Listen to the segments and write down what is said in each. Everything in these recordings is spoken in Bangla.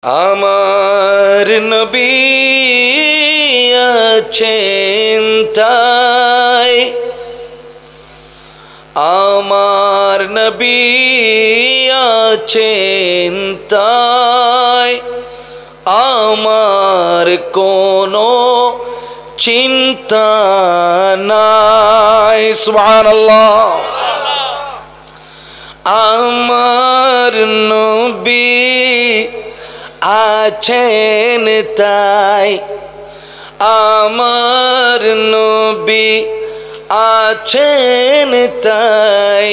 আমার নবী আছেন তাই, আমার নবী আছেন তাই, আমার কোনো চিন্তা নাই। সুবহানাল্লাহ। আমার নবী আছেন তাই, আমার নবী আছেন তাই,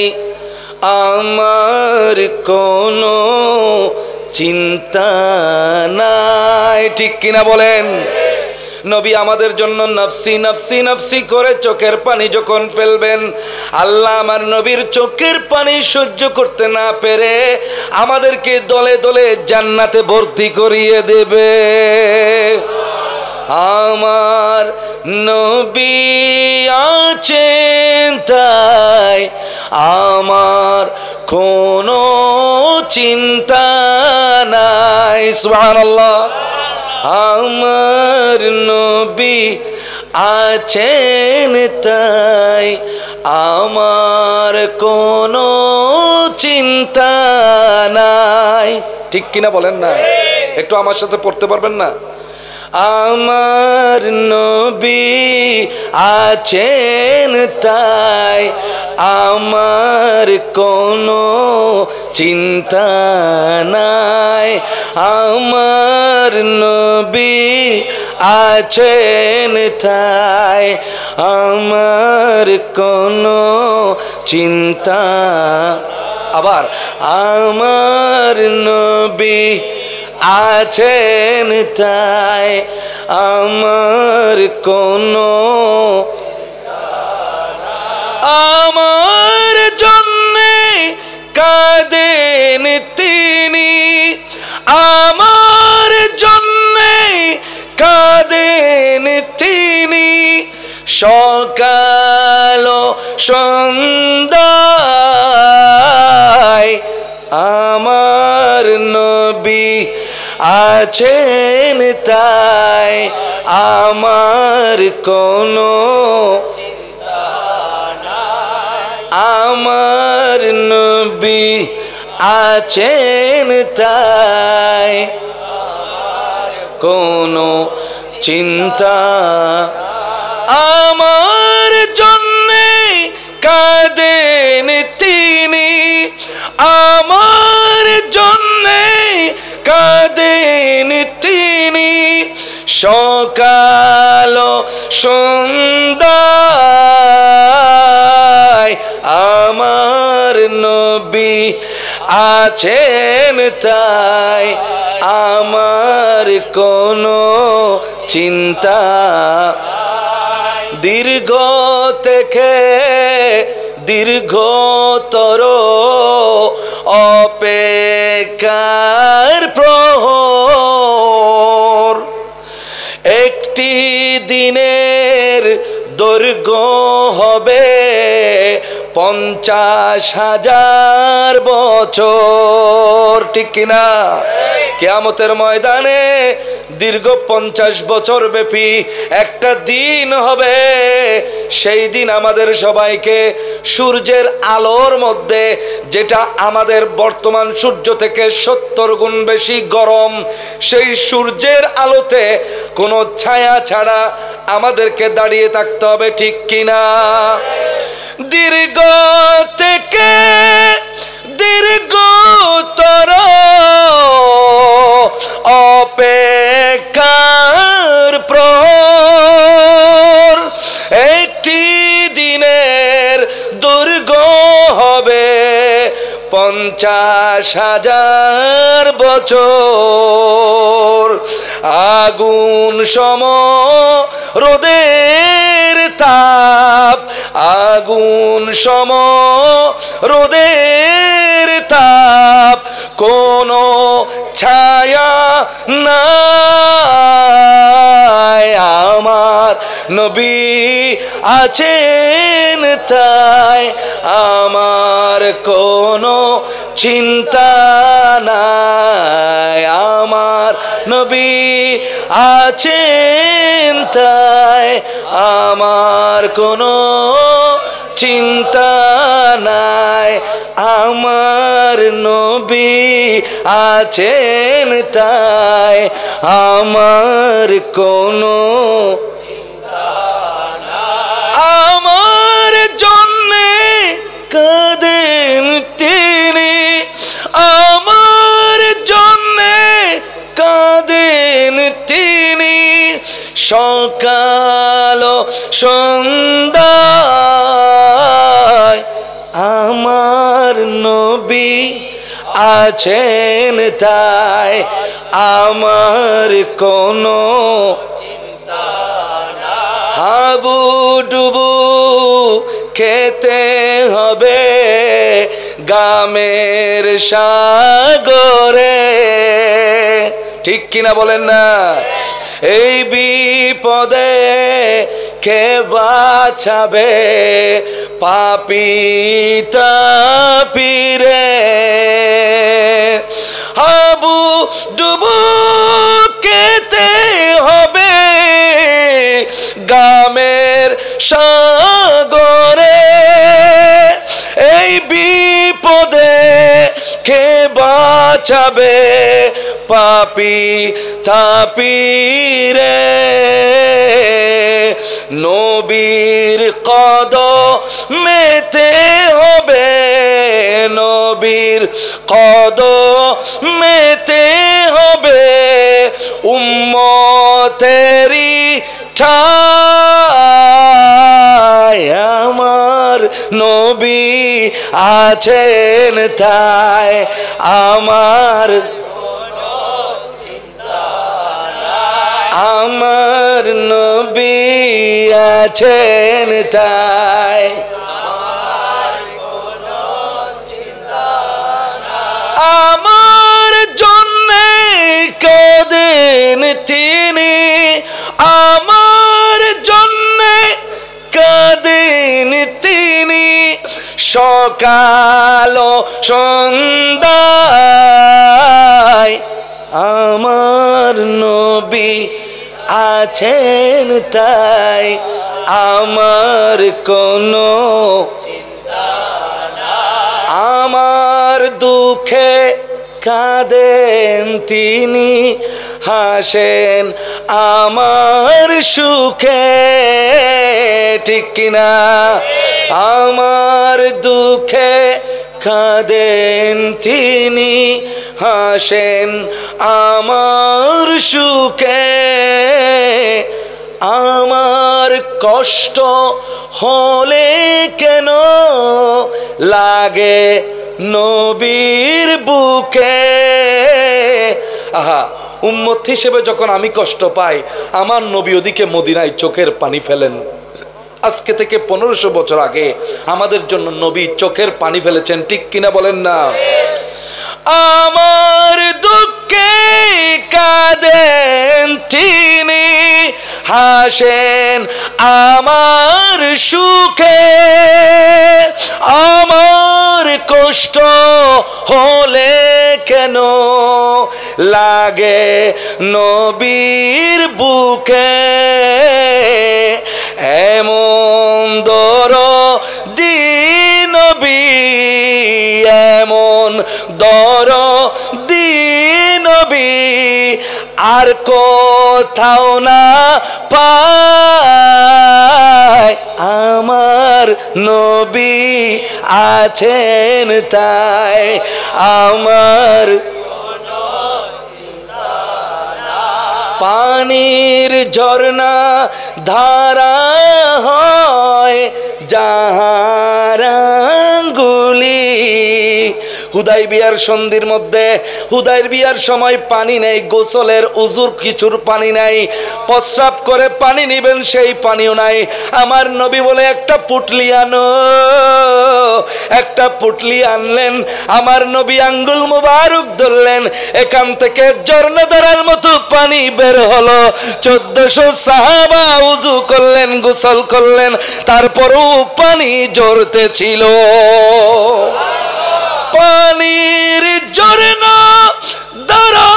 আমার কোনো চিন্তা নাই। ঠিক কিনা বলেন? নবী আমাদের জন্য নফসি নফসি নফসি করে চোখের পানি যখন ফেলবেন, আল্লাহ আমার নবীর চোখের পানি সহ্য করতে না পেরে আমাদেরকে দলে দলে জান্নাতে ভর্তি করিয়ে দেবে। আমার নবী আছেন তাই, আমার কোনো চিন্তা নাই। সুবহানাল্লাহ। আমার নবী আছেন তাই, আমার কোনো চিন্তা নাই। ঠিক কিনা বলেন না? একটু আমার সাথে পড়তে পারবেন না? আমার নবী আছেন তাই, আমার কোনো চিন্তা নাই। আমার নবী আছেন তাই, আমার কোনো চিন্তা। আবার আমার নবী আছেন তাই, আমার কোনো, আমার জন্যে কাঁদেন তিনি, আমার জন্যে কাঁদেন তিনি, সকাল সন্ধ্যায়। আমার নবী আছেন তাই, আমার কোনো চিন্তা নাই। আমার নবী আছেন তাই, কোনো চিন্তা। আমার জন্যে কাঁদেন তিনি, আমার জন্যে কাঁদেন তিনি, সকাল সন্ধ্যায়। আমার নবী আছেন তাই, আমার কোনো চিন্তা। দীর্ঘ থেকে দীর্ঘতর অপেক্ষার প্রহর, একটি দিনের দৈর্ঘ্য হবে 50,000 বছর। ঠিক কিনা? কিয়ামতের ময়দানে দীর্ঘ 50 বছর ব্যাপী একটা দিন হবে। সেই দিন আমাদের সবাইকে সূর্যের আলোর মধ্যে, যেটা আমাদের বর্তমান সূর্য থেকে 70 গুণ বেশি গরম, সেই সূর্যের আলোতে কোনো ছায়া ছাড়া আমাদেরকে দাঁড়িয়ে থাকতে হবে। ঠিক কিনা? দীর্ঘ থেকে দীর্ঘতর অপেক্ষার প্রহর, একটি দিনের দৈর্ঘ্য হবে 50,000 বছর। আগুন সম রোদের তাপ, আগুন সম রোদের তাপ, কোনো ছায়া নাই। আমার নবী আছেন তাই, আমার কোনো চিন্তা নাই। আমার আমার নবী আছেন তাই আমার কোনো চিন্তা নাই, আমার নবী আছেন তাই আমার কোনো চিন্তা নাই। আমার জন্যে কাঁদেন তিনি, আমার জন্যে কাঁদেন তিনি, সকাল সন্ধ্যায় আমার নবী আছেন তাই আমার কোনো চিন্তা নাই। হাবুডুবু খেতে হবে গামের সাগরে, ঠিক কিনা বলেন না? এই বিপদে কে বাঁচাবে পাপী তাপিরে, হাবু ডুবু খেতে হবে গামের সাগরে, এই বিপদে কে বাঁচাবে পাপী তাপিরে, নবীর কদমেতে হবে, নবীর কদমেতে হবে উম্মতেরি ঠাই, আমার নবী আছেন তাই আমার আমার নবী আছেন তাই আমার জন্যে কাঁদেন তিনি, আমার জন্যে কাঁদেন তিনি, সকাল সন্ধ্যায় আমার নবী আছেন তাই আমার কোনো চিন্তা নাই। আমার দুঃখে কাঁদেন তিনি, হাসেন আমার সুখে, ঠিক কিনা? আমার দুঃখে কাঁদেন তিনি, হাসেন আমার সুখে, আমার কষ্ট হলে কেন লাগে নবীর বুকে। আহা, উম্মত হিসেবে যখন আমি কষ্ট পাই, আমার নবী ওদিকে মদিনায় চোখের পানি ফেলেন। আজকে থেকে 1500 বছর আগে আমাদের জন্য নবী চোখের পানি ফেলেছেন, ঠিক কিনা বলেন না? আমার দুঃখে কাঁদেন তিনি, হাসেন আমার সুখে, আমার কষ্ট হলে কেন লাগে নবীর বুকে, এমন দরদি নবী, এমন দরদি নবী আর কোথাও না পায়, আমার নবী আছেন তাই আমার পানির ঝর্ণা ধারা হয় যাহার আঙ্গুলি। হুদাইবিয়ার সন্ধির মধ্যে, হুদাইবিয়ার সময় পানি নেই, গোসলের উজুর কিছুর পানি নাই, প্রস্রাব করে পানি নিবেন সেই পানিও নাই। আমার নবী বলে একটা পুটলি আনো, একটা পুটলি আনলেন, আমার নবী আঙ্গুল মুবারক ধরলেন, এখান থেকে ঝর্ণাধারার মতো পানি বের হলো। 1400 সাহাবা উজু করলেন, গোসল করলেন, তারপরও পানি ঝরতে ছিল। পানির ঝর্ণা ধারা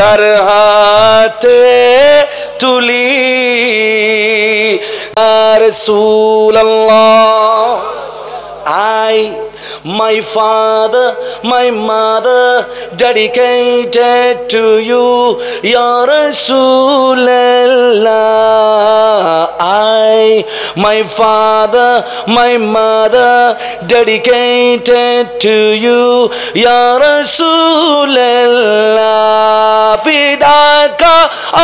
তার হাতে তুলি রাসূলুল্লাহ my father, my mother dedicated to you, Ya Rasulallah. My father, my mother dedicated to you, Ya Rasulallah. Fidaka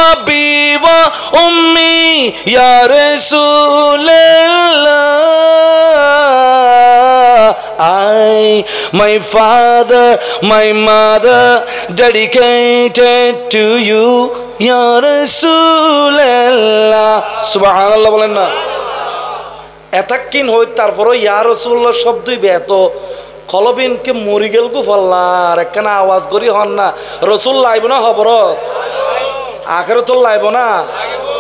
abi wa ummi, Ya Rasulallah. My father, my mother dedicated to you, Ya Rasulallah. Subhanallah বলেন না। এতক্ষণ হই তারপরে ইয়া রাসূলুল্লাহ শব্দই বেত কলবিনকে মরি গেল গো ফল্লার একখানা আওয়াজ করি হন না রাসূল লাইব না খবর আখেরাত লাইব না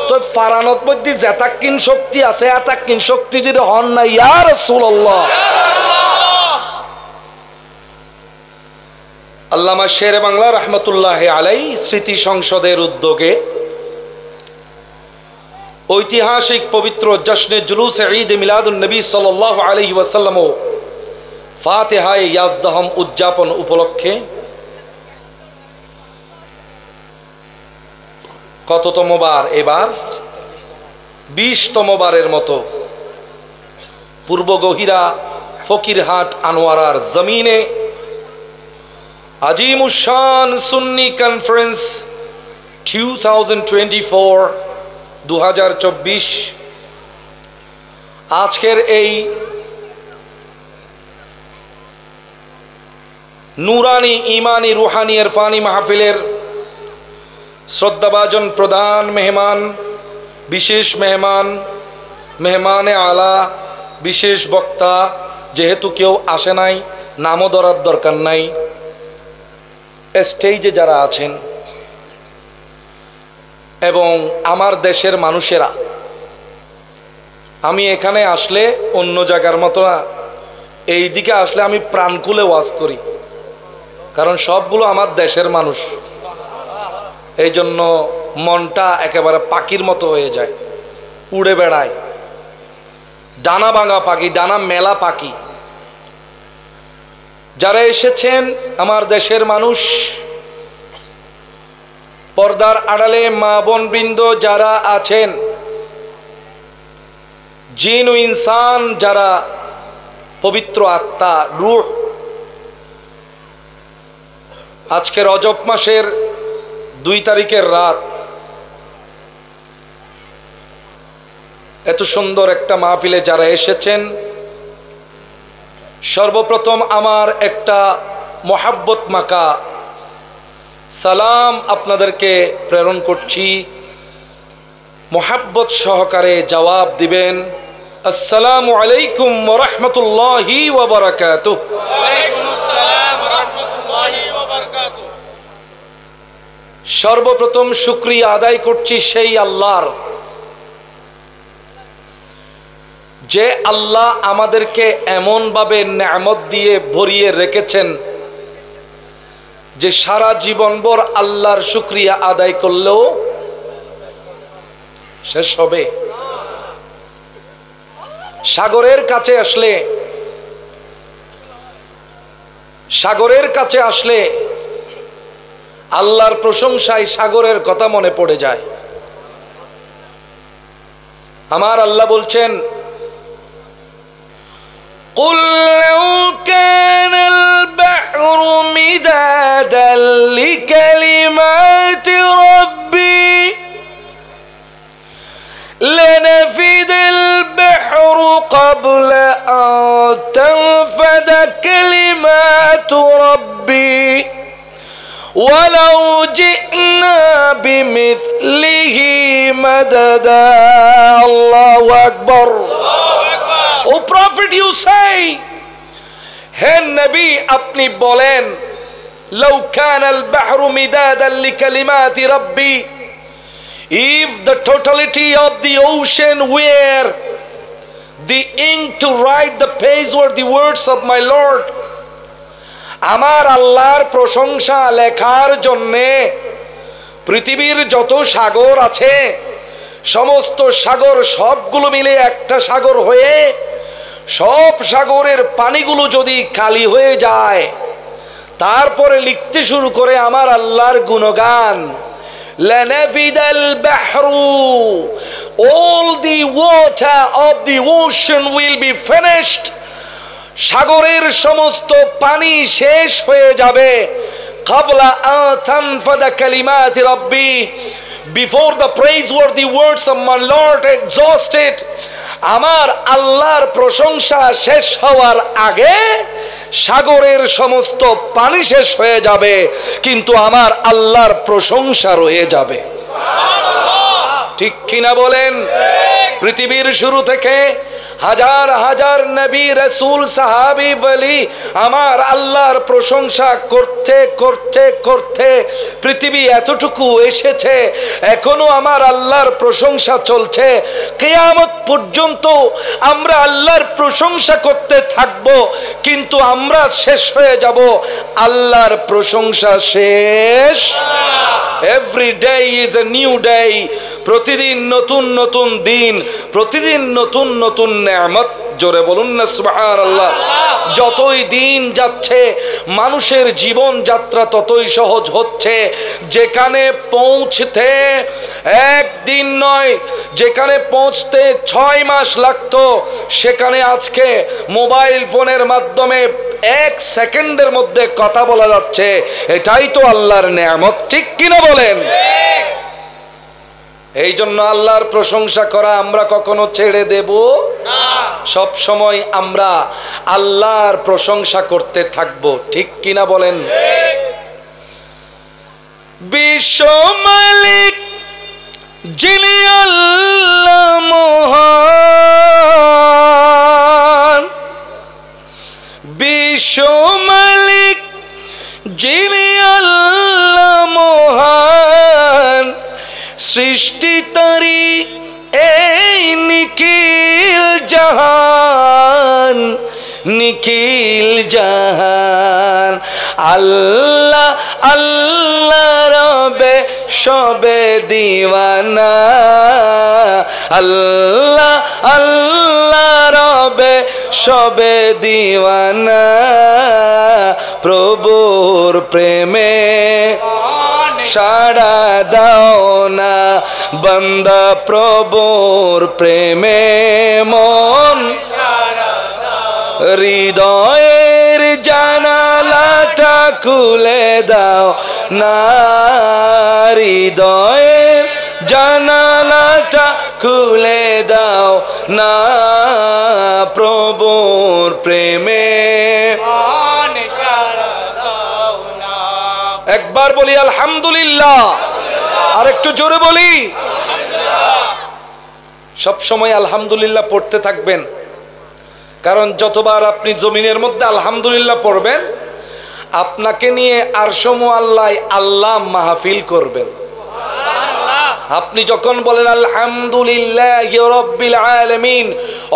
তো ফারানত মধ্যে যেতাক্ষণ শক্তি আছে এতক্ষণ শক্তি যদি হন না ইয়া রাসূলুল্লাহ। আল্লামা শেরে বাংলা রহমতুল্লাহ আলাই স্মৃতি সংসদের উদ্যোগে ঐতিহাসিক পবিত্র জশ্নে জুলুস ঈদ মিলাদুন নবী সাল্লাল্লাহু আলাইহি ওয়াসাল্লাম ও ফাতিহায়ে ইয়াজদাহম উদযাপন উপলক্ষে কততম বার এবার 20তম বারের মতো পূর্ব গহিরা ফকিরহাট আনোয়ারার জমিনে আজিমুশান সুন্নি কনফারেন্স 2024 আজকের এই নুরানি ইমানি রুহানি ইরফানি মাহফিলের শ্রদ্ধাভাজন প্রধান মেহমান বিশেষ মেহমান মেহমানে আলা বিশেষ বক্তা যেহেতু কেউ আসে নাই নামও ধরার দরকার নাই স্টেজে যারা আছেন এবং আমার দেশের মানুষেরা আমি এখানে আসলে অন্য জায়গার মতো না এই দিকে আসলে আমি প্রাণ খুলে ওয়াজ করি কারণ সবগুলো আমার দেশের মানুষ এই জন্য মনটা একেবারে পাখির মতো হয়ে যায় উড়ে বেড়ায় ডানা ভাঙা পাখি ডানা মেলা পাখি যারা এসেছেন আমার দেশের মানুষ পর্দার আড়ালে মা বোন বৃন্দ যারা আছেন জিন ও ইনসান যারা পবিত্র আত্মা রূহ আজকে রজব মাসের 2 তারিখের রাত এত সুন্দর একটা মাহফিলে যারা এসেছেন সর্বপ্রথম আমার একটা মোহাব্বত মাকা সালাম আপনাদেরকে প্রেরণ করছি মোহাব্বত সহকারে জবাব দিবেন আসসালামু আলাইকুম ওয়া রাহমাতুল্লাহি ওয়া বারাকাতুহু। ওয়া আলাইকুম আসসালাম ওয়া রাহমাতুল্লাহি ওয়া বারাকাতুহু। সর্বপ্রথম শুকরিয়া আদায় করছি সেই আল্লাহর যে আল্লাহ আমাদেরকে এমন ভাবে নেয়ামত দিয়ে ভরিয়ে রেখেছেন যে সারা জীবনভর আল্লাহর শুকরিয়া আদায় করলেও শেষ হবে। সাগরের কাছে আসলে আল্লাহর প্রশংসায় সাগরের কথা মনে পড়ে যায়। আমার আল্লাহ বলছেন قل لو كان البحر مدادا لكلمات ربي لنفد البحر قبل أن تنفد كلمات ربي ولو جئنا بمثله مددا الله أكبر. O Prophet, you say, hey Nabi, apni bolen, لو كان البحر مدادا لكلمات ربي, if the totality of the ocean were the ink to write the page were the words of my Lord, আমার আল্লাহর প্রশংসা লেখার জন্যে পৃথিবীর যত সাগর আছে সমস্ত সাগর সবগুলো মিলে একটা সাগর হয়ে সব সাগরের পানিগুলো যদি খালি হয়ে যায়, তারপরে লিখতে শুরু করে আমার আল্লাহর গুণগান, লানাফিদাল বাহরু, all the water of the ocean will be finished, সাগরের সমস্ত পানি শেষ হয়ে যাবে, ক্বাবলা আন তানফাদা কালিমাতি রাব্বি, before the praiseworthy words of my Lord exhausted, আমার আল্লাহর প্রশংসা শেষ হওয়ার আগে সাগরের সমস্ত পানি শেষ হয়ে যাবে, কিন্তু আমার আল্লাহর প্রশংসা রয়ে যাবে। ঠিক কিনা বলেন? পৃথিবীর শুরু থেকে হাজার হাজার নবী রাসূল সাহাবী ওয়ালি আমার আল্লাহর প্রশংসা করতে করতে করতে পৃথিবী এতটুকু এসেছে, এখনো আমার আল্লাহর প্রশংসা চলছে। কিয়ামত পর্যন্ত আমরা আল্লাহর প্রশংসা করতে থাকব, কিন্তু আমরা শেষ হয়ে যাব, আল্লাহর প্রশংসা শেষ। Every day is a new day, প্রতিদিন নতুন নতুন দিন, প্রতিদিন নতুন নতুন নেয়ামত। জোরে বলুন না সুবহানাল্লাহ। যতই দিন যাচ্ছে মানুষের জীবন যাত্রা ততই সহজ হচ্ছে। যেখানে পৌঁছতে একদিন নয়, যেখানে পৌঁছতে 6 মাস লাগতো, সেখানে আজকে মোবাইল ফোনের মাধ্যমে 1 সেকেন্ডের মধ্যে কথা বলা যাচ্ছে। এটাই তো আল্লাহর নেয়ামত, ঠিক কিনা বলেন? এই জন্য আল্লাহর প্রশংসা করা আমরা কখনো ছেড়ে দেব না। সব সময় আমরা আল্লাহর প্রশংসা করতে থাকব, ঠিক কিনা বলেন? বিশ্ব মালিক যিনি আল্লাহ মহান, বিশ্ব মালিক যিনি আল্লাহ মহান, সৃষ্টি তারি এই নিখিল জাহান, নিখিল জাহান। আল্লাহ আল্লাহ রবে সবে দিওয়ানা, আল্লাহ আল্লাহ রবে সবে দিওয়ানা। প্রভুর প্রেমে সাড়া দাও না বান্দা, প্রভুর প্রেমে মন হৃদয়ের জানালাটা খুলে দাও না, হৃদয়ের জানালাটা খুলে দাও না, প্রভুর প্রেমে। একবার বলি আলহামদুলিল্লাহ, আর একটু জোরে বলি। সব সময় আলহামদুলিল্লাহ পড়তে থাকবেন, কারণ যতবার আপনি জমিনের মধ্যে আলহামদুলিল্লাহ পড়বেন, আপনাকে নিয়ে আরশ মুআল্লায় আল্লাহ মাহফিল করবেন। আপনি যখন বলেন আলহামদুলিল্লাহি রাব্বিল আলামিন,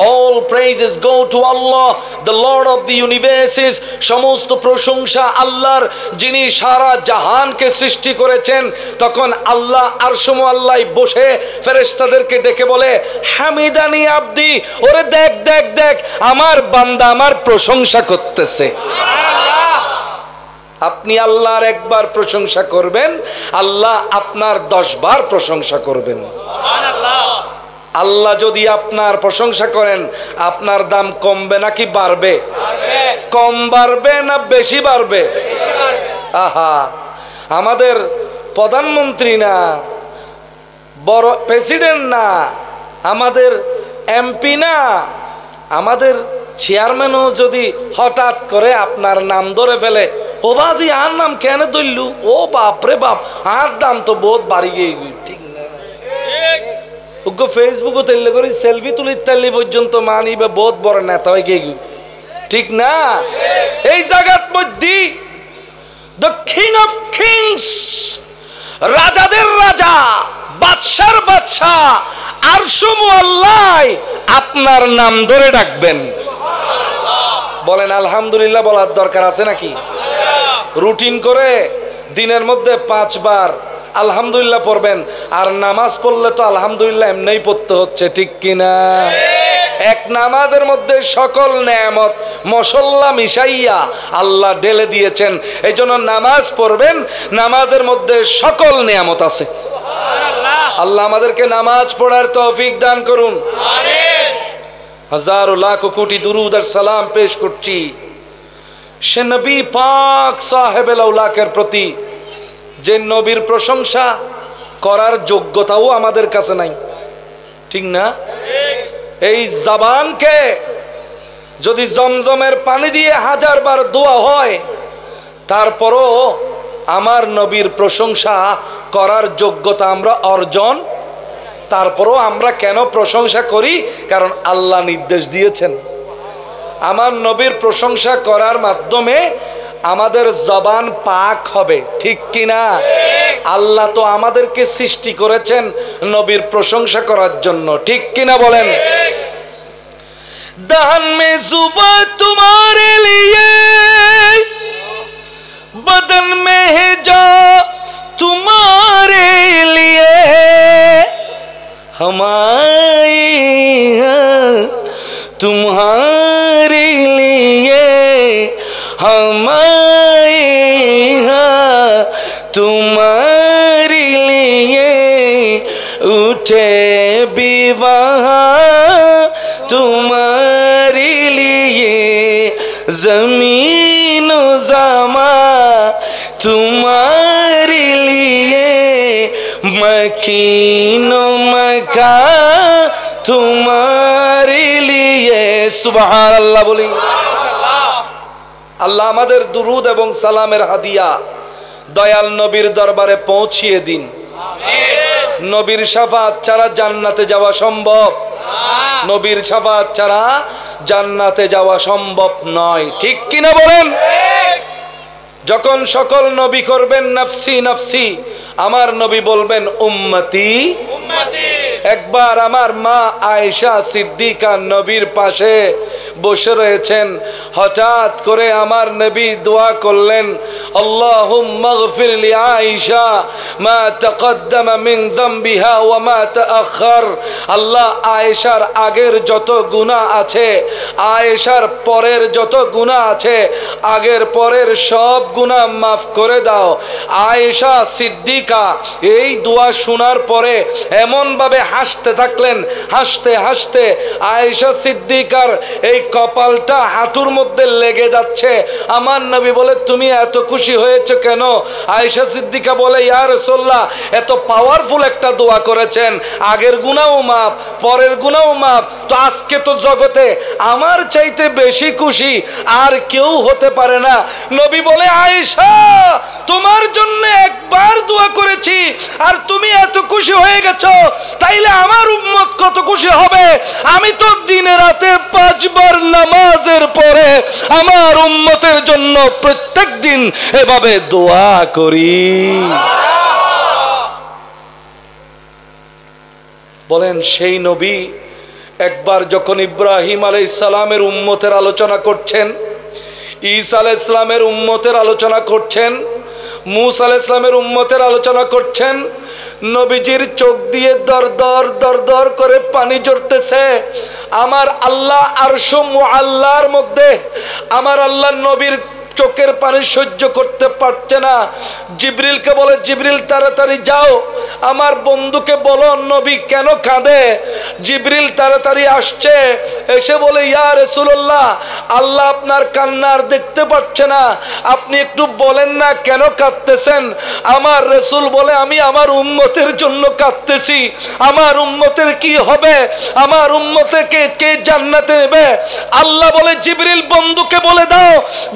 all praises go to Allah, the Lord of the universes, সমস্ত প্রশংসা আল্লাহর যিনি সারা জাহানকে সৃষ্টি করেছেন, তখন আল্লাহ আরশ মুআল্লায় বসে ফেরেশতাদেরকে ডেকে বলে, হামিদানি আব্দি, ওরে দেখ দেখ দেখ আমার বান্দা আমার প্রশংসা করতেছে। আপনি আল্লাহর একবার প্রশংসা করবেন, আল্লাহ আপনার 10 বার প্রশংসা করবেন। আল্লাহ যদি আপনার প্রশংসা করেন, আপনার দাম কমবে নাকি বাড়বে? কম বাড়বে না বেশি বাড়বে? আহা, আমাদের প্রধানমন্ত্রী না, বড় প্রেসিডেন্ট না, আমাদের এমপি না, আমাদের চেয়ারম্যানও যদি হঠাৎ করে আপনার নাম ধরে ফেলে, ও বাজি আর নাম কেন ধরলু, ও বাপ রে বাপ, আর দাম তো বহুত বাড়ি গিয়ে, ঠিক না? ওকে ফেসবুকও তেলে করে সেলফি তুলি তালি পর্যন্ত মানি বা বহুত বড় নেতা হয়ে গিয়ে, ঠিক না? এই জায়গার মধ্যে দ্য কিং অফ কিংস, রাজাদের রাজা, বাদশার বাদশাহ আরশ মুআল্লায় আপনার নাম ধরে ডাকবেন। বলেন আলহামদুলিল্লাহ বলার দরকার আছে নাকি? রুটিন করে দিনের মধ্যে 5 বার আলহামদুলিল্লাহ পড়বেন। আর নামাজ পড়লে তো আলহামদুলিল্লাহ এমনিই পড়তে হচ্ছে, ঠিক কিনা? এক নামাজের মধ্যে সকল নেয়ামত মশল্লা মিশাইয়া আল্লাহ ঢেলে দিয়েছেন। এই জন্য নামাজ পড়বেন, নামাজের মধ্যে সকল নেয়ামত আছে। আল্লাহ আমাদেরকে নামাজ পড়ার তৌফিক দান করুন। হাজারো লাখ কোটি দুরুদ আর সালাম পেশ করছি সে নবী পাক সাহেবেল আউলাকের প্রতি যে নবীর প্রশংসা করার যোগ্যতাও আমাদের কাছে নাই, ঠিক না? এই জবানকে যদি জমজমের পানি দিয়ে 1000 বার দোয়া হয়, তারপরও আমার নবীর প্রশংসা করার যোগ্যতা আমরা অর্জন, তারপরও আমরা কেন প্রশংসা করি? কারণ আল্লাহ নির্দেশ দিয়েছেন। আমার নবীর প্রশংসা করার মাধ্যমে আমাদের জবান পাক হবে, ঠিক কিনা? আল্লাহ তো আমাদেরকে সৃষ্টি করেছেন নবীর প্রশংসা করার জন্য, ঠিক কিনা বলেন? দান মে জুবা তোমারে লিয়ে, বদন মে হে যা तुम्हारे लिए, हमारे तुम्हारे लिए, हमारे तुम्हारे लिए, उठे भी वहाँ तुम्हारे लिए, जमीन ज़मा तुम्हारे लिए, मकीनो मका तुम्हारे लिए। सुबहान अल्लाह बोली। আল্লাহ আমাদের দুরুদ এবং সালামের হাদিয়া দয়াল নবীর দরবারে পৌঁছিয়ে দিন। নবীর শাফাত ছাড়া জান্নাতে যাওয়া সম্ভব, নবীর শাফাত ছাড়া জান্নাতে যাওয়া সম্ভব নয়, ঠিক কিনা বলেন? যখন সকল নবী করবেন নফসি নফসি, আমার নবী বলবেন উম্মতি উম্মতি। একবার আমার মা আয়েশা সিদ্দিকা নবীর পাশে বসে রয়েছেন, হঠাৎ করে আমার নবী দোয়া করলেন, আল্লাহুম্মা গফির লি আয়েশা মা তাকদ্দামা মিন যামবিহা ওয়া মা তাআখার। আল্লাহ আয়েশার আগের যত গুনাহ আছে, আয়েশার পরের যত গুনাহ আছে, আগের পরের সব গুনাহ মাফ করে দাও। আয়েশা সিদ্দিকা এই দোয়া শোনার পরে এমন ভাবে হাসতে থাকলেন, হাসতে হাসতে আয়েশা সিদ্দিকার এই কপালটা হাঁটুর মধ্যে লেগে যাচ্ছে। আমার নবী বলে, তুমি এত খুশি হয়েছে কেন? আয়েশা সিদ্দিকা বলে, ইয়া রাসূলুল্লাহ, এত পাওয়ারফুল একটা দোয়া করেছেন, আগের গুনাহও মাফ, পরের গুনাহও মাফ, তো আজকে তো জগতে আমার চাইতে বেশি খুশি আর কেউ হতে পারে না। নবী বলে, আয়েশা, তোমার জন্য একবার দোয়া করেছি আর তুমি এত খুশি হয়ে গেছো, তাইলে আমার উম্মত কত খুশি হবে? আমি তো দিনে রাতে 5 বার নামাজের পরে আমার উম্মতের জন্য প্রত্যেক দিন এভাবে দোয়া করি। বলেন, সেই নবী একবার যখন ইব্রাহিম আলাইহিস সালামের উম্মতের আলোচনা করছেন, ঈসা আলাইহিস সালামের উম্মতের আলোচনা করছেন, মুসা আলাইহিস সালামের উম্মতের আলোচনা করছেন, নবীজির চোখ দিয়ে দর দর দর দর করে পানি ঝরতেছে। আমার আল্লাহ আরশ মুআল্লার মধ্যে আমার আল্লাহ নবীর চোখের পানি সহ্য করতে পারছে না। জিবরিলকে বলে, জিবরিল তাড়াতাড়ি যাও, আমার বন্ধুকে বলো নবী কেন কাঁদে। জিবরিল তাড়াতাড়ি আসছে, এসে বলে, ইয়া রাসূলুল্লাহ, আল্লাহ আপনার কান্নার দেখতে পাচ্ছে না, আপনি একটু বলেন না কেন কাঁদতেছেন। আমার রাসূল বলে, আমি আমার উম্মতের জন্য কাঁদতেছি। আমার উম্মতের কি হবে? আমার উম্মতকে কে জান্নাতে নেবে? আল্লাহ বলে, জিবরিল বন্ধুকে বলে দাও,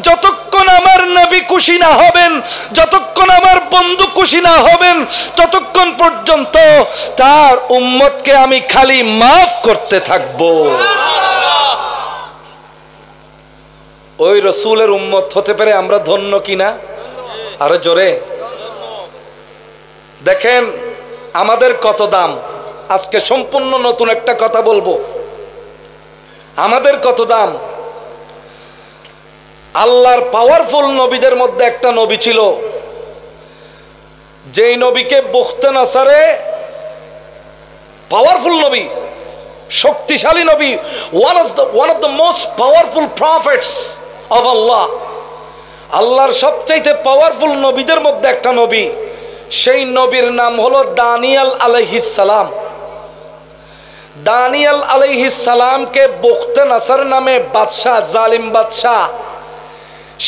যতক্ষণ আমার নবী খুশি না হবেন, যতক্ষণ আমার বন্ধু খুশি না হবেন, ততক্ষণ পর্যন্ত তার উম্মতকে আমি খালি মাফ করতে থাকব। ওই রাসূলের উম্মত হতে পারে আমরা ধন্য কিনা? আরো জোরে দেখেন আমাদের কত দাম। আজকে সম্পূর্ণ নতুন একটা কথা বলবো, আমাদের কত দাম। আল্লাহর পাওয়ারফুল নবীদের মধ্যে একটা নবী ছিল যেই নবীকে বুখতে নাসারে পাওয়ারফুল নবী, শক্তিশালী নবী, one of the most powerful prophets of Allah, আল্লাহর সবচাইতে পাওয়ারফুল নবীদের মধ্যে একটা নবী, সেই নবীর নাম হলো দানিয়েল আলাইহিস সালাম। দানিয়েল আলাইহিস সালামকে বুখতে নাসার নামে বাদশাহ, জালিম বাদশাহ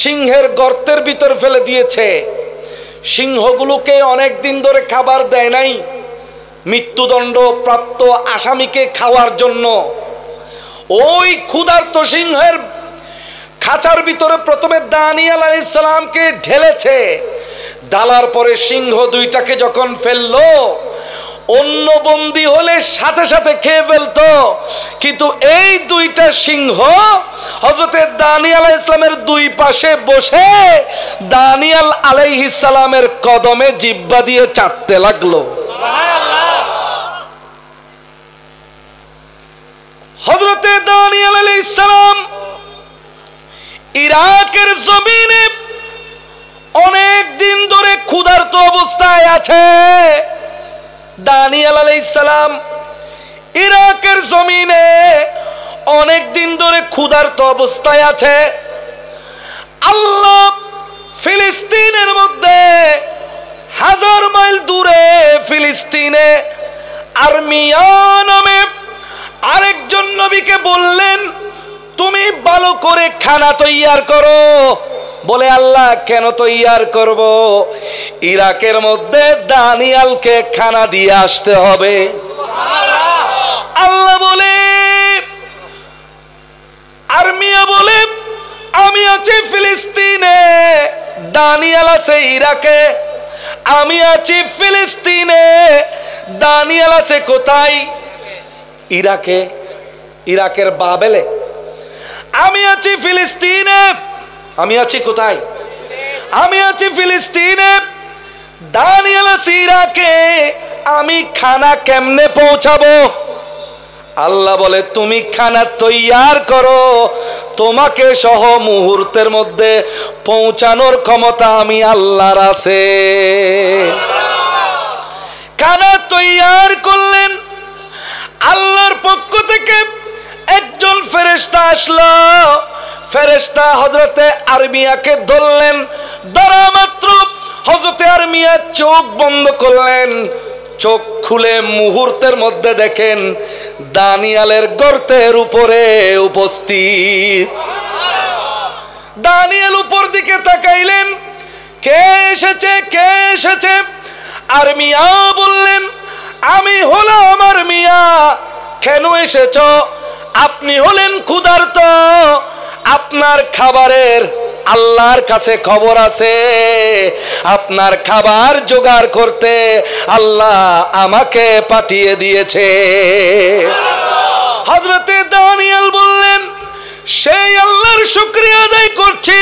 সিংহের গর্তের ভিতর ফেলে দিয়েছে। সিংহগুলোকে অনেক দিন ধরে খাবার দেয় নাই, মৃত্যুদণ্ড প্রাপ্ত আসামিকে খাওয়ার জন্য। ওই ক্ষুধার্ত সিংহের খাঁচার ভিতরে প্রথমে দানিয়েল আলাইহিস সালামকে ঢেলেছে। ডালার পরে সিংহ দুইটাকে যখন ফেললো, অন্য বন্দী হলে সাথে সাথে খেয়ে ফেলতো, কিন্তু এই দুইটা সিংহ হযরতে দানিয়েল আলাইহিস সালামের দুই পাশে বসে দানিয়েল আলাইহিস সালামের কদমে জিহ্বা দিয়ে চাটতে লাগলো। হযরতে দানিয়েল আলাইহিস সালাম ইরাকের জমিনে অনেক দিন ধরে ক্ষুধার্ত অবস্থায় আছে। দানিয়েল আলাইহিস সালাম ইরাকের জমিনে অনেক দিন ধরে ক্ষুধার্ত অবস্থায় আছে। আল্লাহ ফিলিস্তিনের মধ্যে 1000 মাইল দূরে ফিলিস্তিনে আরমিয়া নামে আরেকজন নবীকে বললেন, তুমি ভালো করে খানা তৈয়ার করো। বলে, আল্লাহ কেন তৈয়ার করব? ইরাকের মধ্যে দানিয়েলকে খানা দিয়ে আসতে হবে। আল্লাহ বলে, আরমিয়া বলে, আমি আছি ফিলিস্তিনে, দানিয়েল আছে ইরাকে। আমি আছি ফিলিস্তিনে, দানিয়েল আছে কোথায়? ইরাকে, ইরাকের বাবেলে। আমি আছি ফিলিস্তিনে, আমি আছি কোথায়? আমি আছি ফিলিস্তিনে, দানিয়েল আছে ইরাকে। আমি খানা কেমনে পৌঁছাবো? আল্লাহ বলে, তুমি খানা তৈয়ার করো, তোমাকে সহ মুহূর্তের মধ্যে পৌঁছানোর ক্ষমতা আমি আল্লাহর আছে। খানা তৈয়ার করলেন। আল্লাহর পক্ষ থেকে একজন ফেরেশতা আসলো। ফেরেশতা হযরতে আরমিয়াকে ধরলেন। ধরা মাত্র হযরতে আরমিয়া চোখ বন্ধ করলেন। চোখ খুলে মুহূর্তের মধ্যে দেখেন দানিয়েলের গর্তের উপরে উপস্থিত। দানিয়েল উপর দিকে তাকাইলেন, কে এসেছে, কে এসেছে? আরমিয়া বললেন, আমি হলাম আরমিয়া। কেন এসেছ? আপনি হলেন ক্ষুধার্ত, আপনার খাবারের আল্লাহর কাছে খবর আছে। আপনার খাবার জোগাড় করতে আল্লাহ আমাকে পাঠিয়ে দিয়েছে। হযরতে দানিয়েল বললেন, সেই আল্লাহর শুকরিয়া আদায় করছি,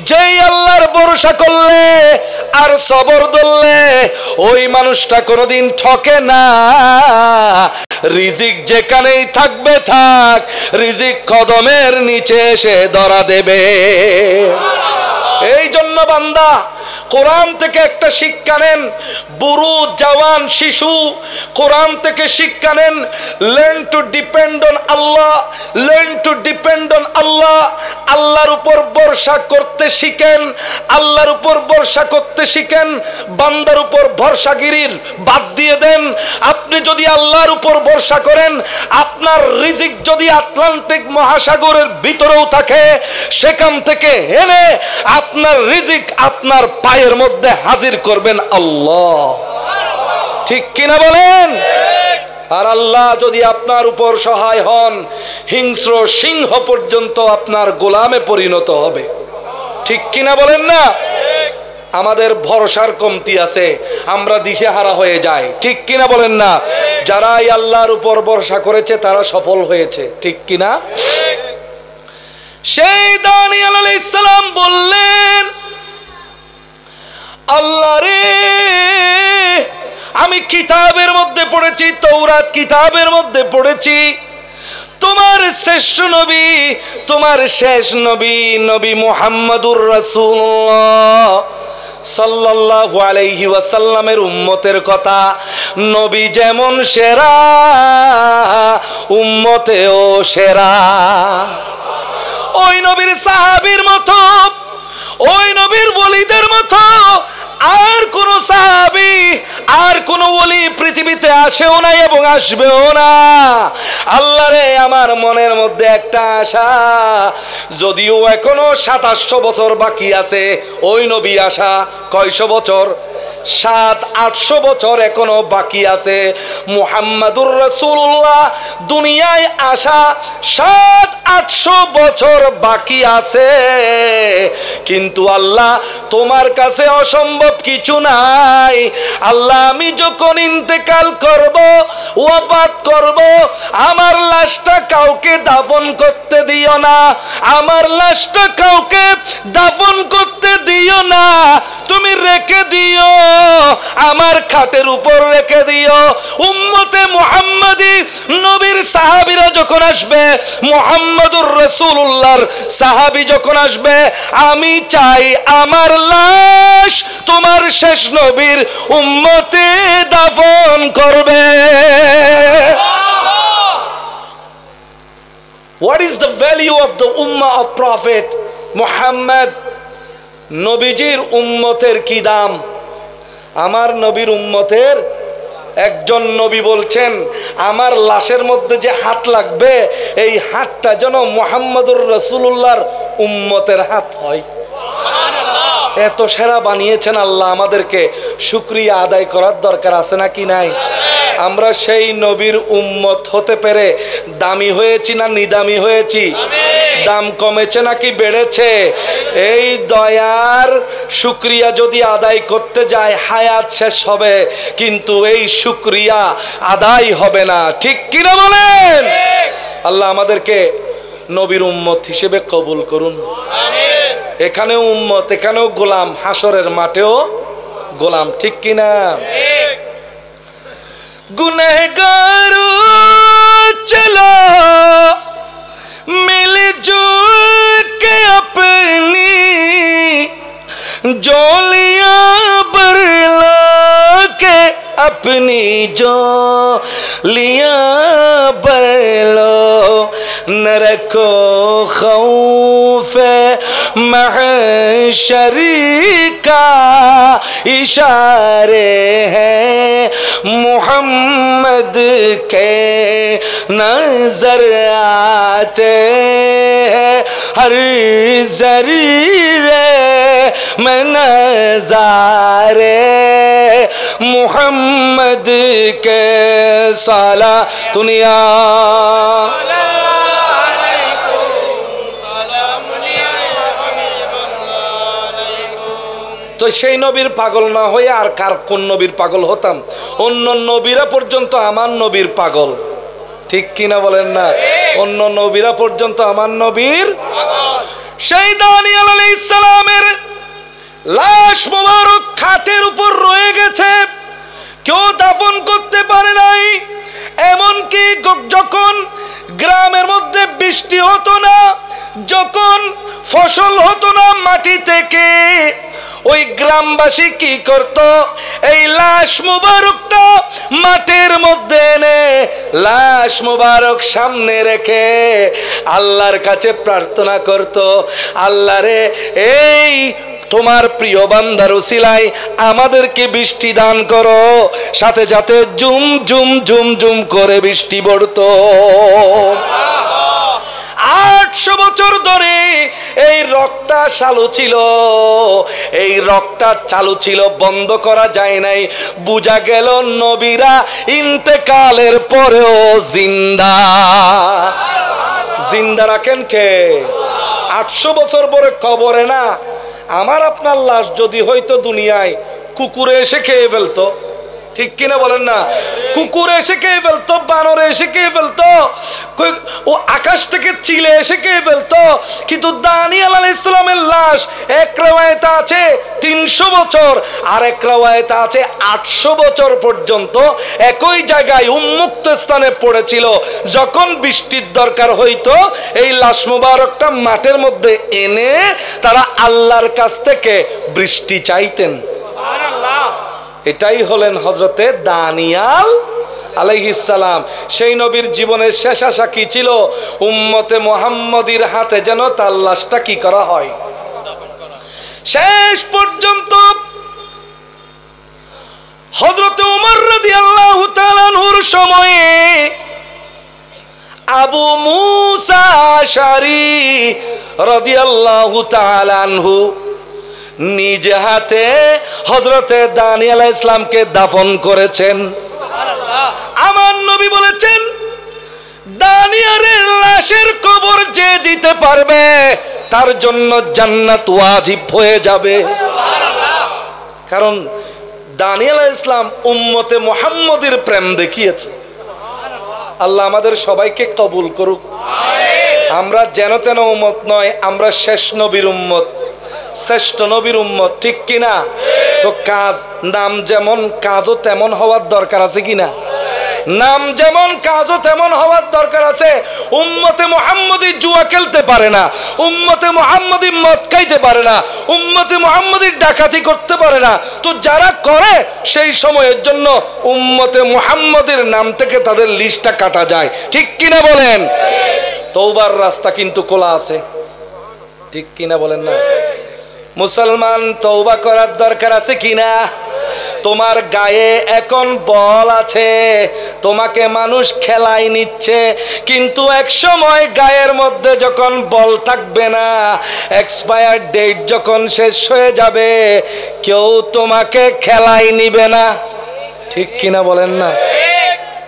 যেই আল্লাহর ভরসা করলে আর সবর ধরলে ওই মানুষটা কোনোদিন ঠকে না। রিজিক যেখানেই থাকবে থাক, রিজিক কদমের নিচে এসে ধরা দেবে। এই জন্য বান্দা কোরআন থেকে একটা শিক্ষা নেন। বুড়ো, জওয়ান, শিশু কোরআন থেকে শিক্ষা নেন। Learn to depend on Allah, learn to depend on Allah. আল্লাহর উপর ভরসা করতে শিখেন, আল্লাহর উপর ভরসা করতে শিখেন। বান্দার উপর ভরসাগিরির বাদ দিয়ে দেন। আপনি যদি আল্লাহর উপর ভরসা করেন, আপনার রিজিক যদি আটলান্টিক মহাসাগরের ভিতরেও থাকে, সেখান থেকে এনে আপনার রিজিক আপনার পায়ের মধ্যে হাজির করবেন আল্লাহ। ঠিক কিনা বলেন? আর আল্লাহ যদি আপনার উপর সহায় হন, হিংস্র সিংহ পর্যন্ত আপনার গোলামে পরিণত হবে। ঠিক কিনা বলেন না? আমাদের ভরসার কমতি আছে, আমরা দিশেহারা হয়ে যাই। ঠিক কিনা বলেন না? যারা আল্লাহর উপর ভরসা করেছে তারা সফল হয়েছে। ঠিক কিনা? সেই দানিয়েল আলাইহিস সালাম বললেন, আল্লাহ রে, আমি কিতাবের মধ্যে পড়েছি, তৌরাত কিতাবের মধ্যে পড়েছি, তোমার শ্রেষ্ঠ নবী, তোমার শেষ নবী, নবী মুহাম্মদুর রাসূলুল্লাহ সাল্লাল্লাহু আলাইহি ওয়াসাল্লামের উম্মতের কথা। নবী যেমন সেরা, উম্মতেও সেরা। ওই নবীর সাহাবীর মতো, ওই নবীর ওলিদের মতো আর কোন সাহাবী, আর কোন ওলি পৃথিবীতে আসেও না এবং আসবেও না। আল্লাহ রে, আমার মনের মধ্যে একটা আশা, যদিও এখনো 2700 বছর বাকি আছে ওই নবী আসা। কয়শো বছর? 700-800 বছর এখনো বাকি আছে। মুহাম্মাদুর রাসূলুল্লাহ দুনিয়ায় আসা 700-800 বছর বাকি আছে। কিন্তু আল্লাহ, তোমার কাছে অসম্ভব কিছু নাই। আল্লাহ, আমি যখন ইন্তেকাল করব, ওয়াফাত করব, আমার লাশটা কাউকে দাফন করতে দিও না, আমার লাশটা কাউকে দাফন করতে দিও না, তুমি রেখে দিও, আমার খাটের উপর রেখে দিও। উম্মতে মুহাম্মাদি নবীর সাহাবীরা যখন আসবে, মুহাম্মাদুর রাসূলুল্লাহর সাহাবী যখন আসবে, আমি চাই আমার লাশ তোমার শেষ নবীর উম্মতে দাফন করবে। What is the value of the ummah of Prophet Muhammad? নবীজির উম্মতের কি দাম? আমার নবীর উম্মতের একজন নবী বলছেন, আমার লাশের মধ্যে যে হাত লাগবে, এই হাতটা যেন মুহাম্মাদুর রাসূলুল্লাহর উম্মতের হাত হয়। এত সেরা বানিয়েছেন আল্লাহ, আমাদেরকে শুকরিয়া আদায় করার দরকার আছে নাকি নাই? আমরা সেই নবীর উম্মত হতে পেরে দামি হয়েছি না নিদামি হয়েছি? দাম কমেছে নাকি বেড়েছে? এই দয়ার শুকরিয়া যদি আদায় করতে যায়, হায়াত শেষ হবে, কিন্তু এই শুকরিয়া আদায় হবে না। ঠিক কিনা বলেন? আল্লাহ আমাদেরকে নবীর উম্মত হিসেবে কবুল করুন। এখানেও উম্মত, এখানেও গোলাম, হাসরের মাঠেও গোলাম। ঠিক কিনা? গুনহগারো চলো মিলজুল কে अपनी जोलियां बरला के अपनी जोलियां बरलो न रखो खौफ महशर का इशारे हैं मुहम्मद के नजर आते हैं हर जर्रे में नजारे मुहम्मद के साला दुनिया। তো সেই নবীর পাগল না হয়ে আর কার কোন নবীর পাগল হতাম? অন্য নবীরা পর্যন্ত আমার নবীর পাগল। ঠিক কিনা বলেন না? অন্য নবীরা পর্যন্ত আমার নবীর পাগল। সেই দানিয়েল আলাইহিস সালামের লাশ মোবারক খাটের উপর রয়ে গেছে, কেউ দাফন করতে পারে নাই। এমনকি যখন গ্রামের মধ্যে বৃষ্টি হতো না, যখন ফসল হতো না মাটি থেকে, ওই গ্রামবাসী কি করত? এই লাশ মুবারকটা মাটির মধ্যে এনে লাশ মুবারক সামনে রেখে আল্লাহর কাছে প্রার্থনা করত, আল্লাহ রে, এই তোমার প্রিয় বান্দার উসিলায় আমাদেরকে বৃষ্টি দান করো। সাথে সাথে জুম জুম জুম জুম করে বৃষ্টি পড়তো। 800 বছর ধরে এই রকটা চালু ছিল, এই রকটা চালু ছিল, বন্ধ করা যায় নাই। বুঝা গেল নবীরা ইন্তেকালের পরেও জিন্দা। জিন্দা রাখেন কে? 800 বছর পরে কবরে না। আমার আপনার লাশ যদি হয়তো দুনিয়ায় কুকুরে এসে খেয়ে ফেলতো, ঠিক কিনা বলেন না? কুকুর এসে খেয়ে ফেলতো, বানর এসে খেয়ে ফেলতো, ও আকাশ থেকে চিলে এসে খেয়ে ফেলতো, কিন্তু দানিয়েল আলাইহিস সালামের লাশ এক riwayate আছে 300 বছর, আর এক riwayate আছে 800 বছর পর্যন্ত একই জায়গায় উন্মুক্ত স্থানে পড়েছিল। যখন বৃষ্টির দরকার হইতো এই লাশ মুবারকটা মাঠের মধ্যে এনে তারা আল্লাহর কাছ থেকে বৃষ্টি চাইতেন। সুবহানাল্লাহ। এটাই হলেন হযরতে দানিয়েল আলাইহিস সালাম। সেই নবীর জীবনের শেষ আশা কি ছিল? উম্মতে মুহাম্মদীর হাতে যেন তার লাশটা কি করা হয়, শেষ পর্যন্ত হযরতে ওমর রাদিয়াল্লাহু তাআলা আনহুর সময়ে আবু মুসা আশআরী রাদিয়াল্লাহু তাআলা আনহু নিজ হাতে হযরতে দানিয়েল আলাইহিস সালামকে দাফন করেছেন। সুবহানাল্লাহ। আমার নবী বলেছেন, দানিয়েলের লাশের কবর যে দিতে পারবে তার জন্য জান্নাত ওয়াজিব হয়ে যাবে। সুবহানাল্লাহ। কারণ দানিয়েল আলাইহিস সালাম উম্মতে মুহাম্মদীর প্রেম দেখিয়েছে। আল্লাহ আমাদের সবাইকে কবুল করুক। আমিন। আমরা যেন তেন উম্মত নয়, আমরা শেষ নবীর উম্মত, শ্রেষ্ঠ নবীর উম্মত, ঠিক কিনা? তো কাজ, নাম যেমন কাজও তেমন হওয়ার দরকার আছে কিনা? নাম যেমন কাজও তেমন হওয়ার দরকার আছে। উম্মতে মুহাম্মদী জুয়া খেলতে পারে না, উম্মতে মুহাম্মদী মদ খাইতে পারে না, উম্মতে মুহাম্মদী ডাকাতি করতে পারে না। তো যারা করে সেই সময়ের জন্য উম্মতে মুহাম্মদীর নাম থেকে তাদের লিস্টটা কাটা যায়, ঠিক কিনা বলেন? তওবার রাস্তা কিন্তু খোলা আছে, ঠিক কিনা বলেন না? মুসলমান, তওবা করার দরকার আছে কিনা? তোমার গায়ে এখন বল আছে, তোমাকে মানুষ খেলাই নিচ্ছে, কিন্তু এক সময় গায়ের মধ্যে যখন বল থাকবে না, এক্সপায়ার ডেট যখন শেষ হয়ে যাবে, কেউ তোমাকে খেলাই নিবে না, ঠিক কিনা বলেন না?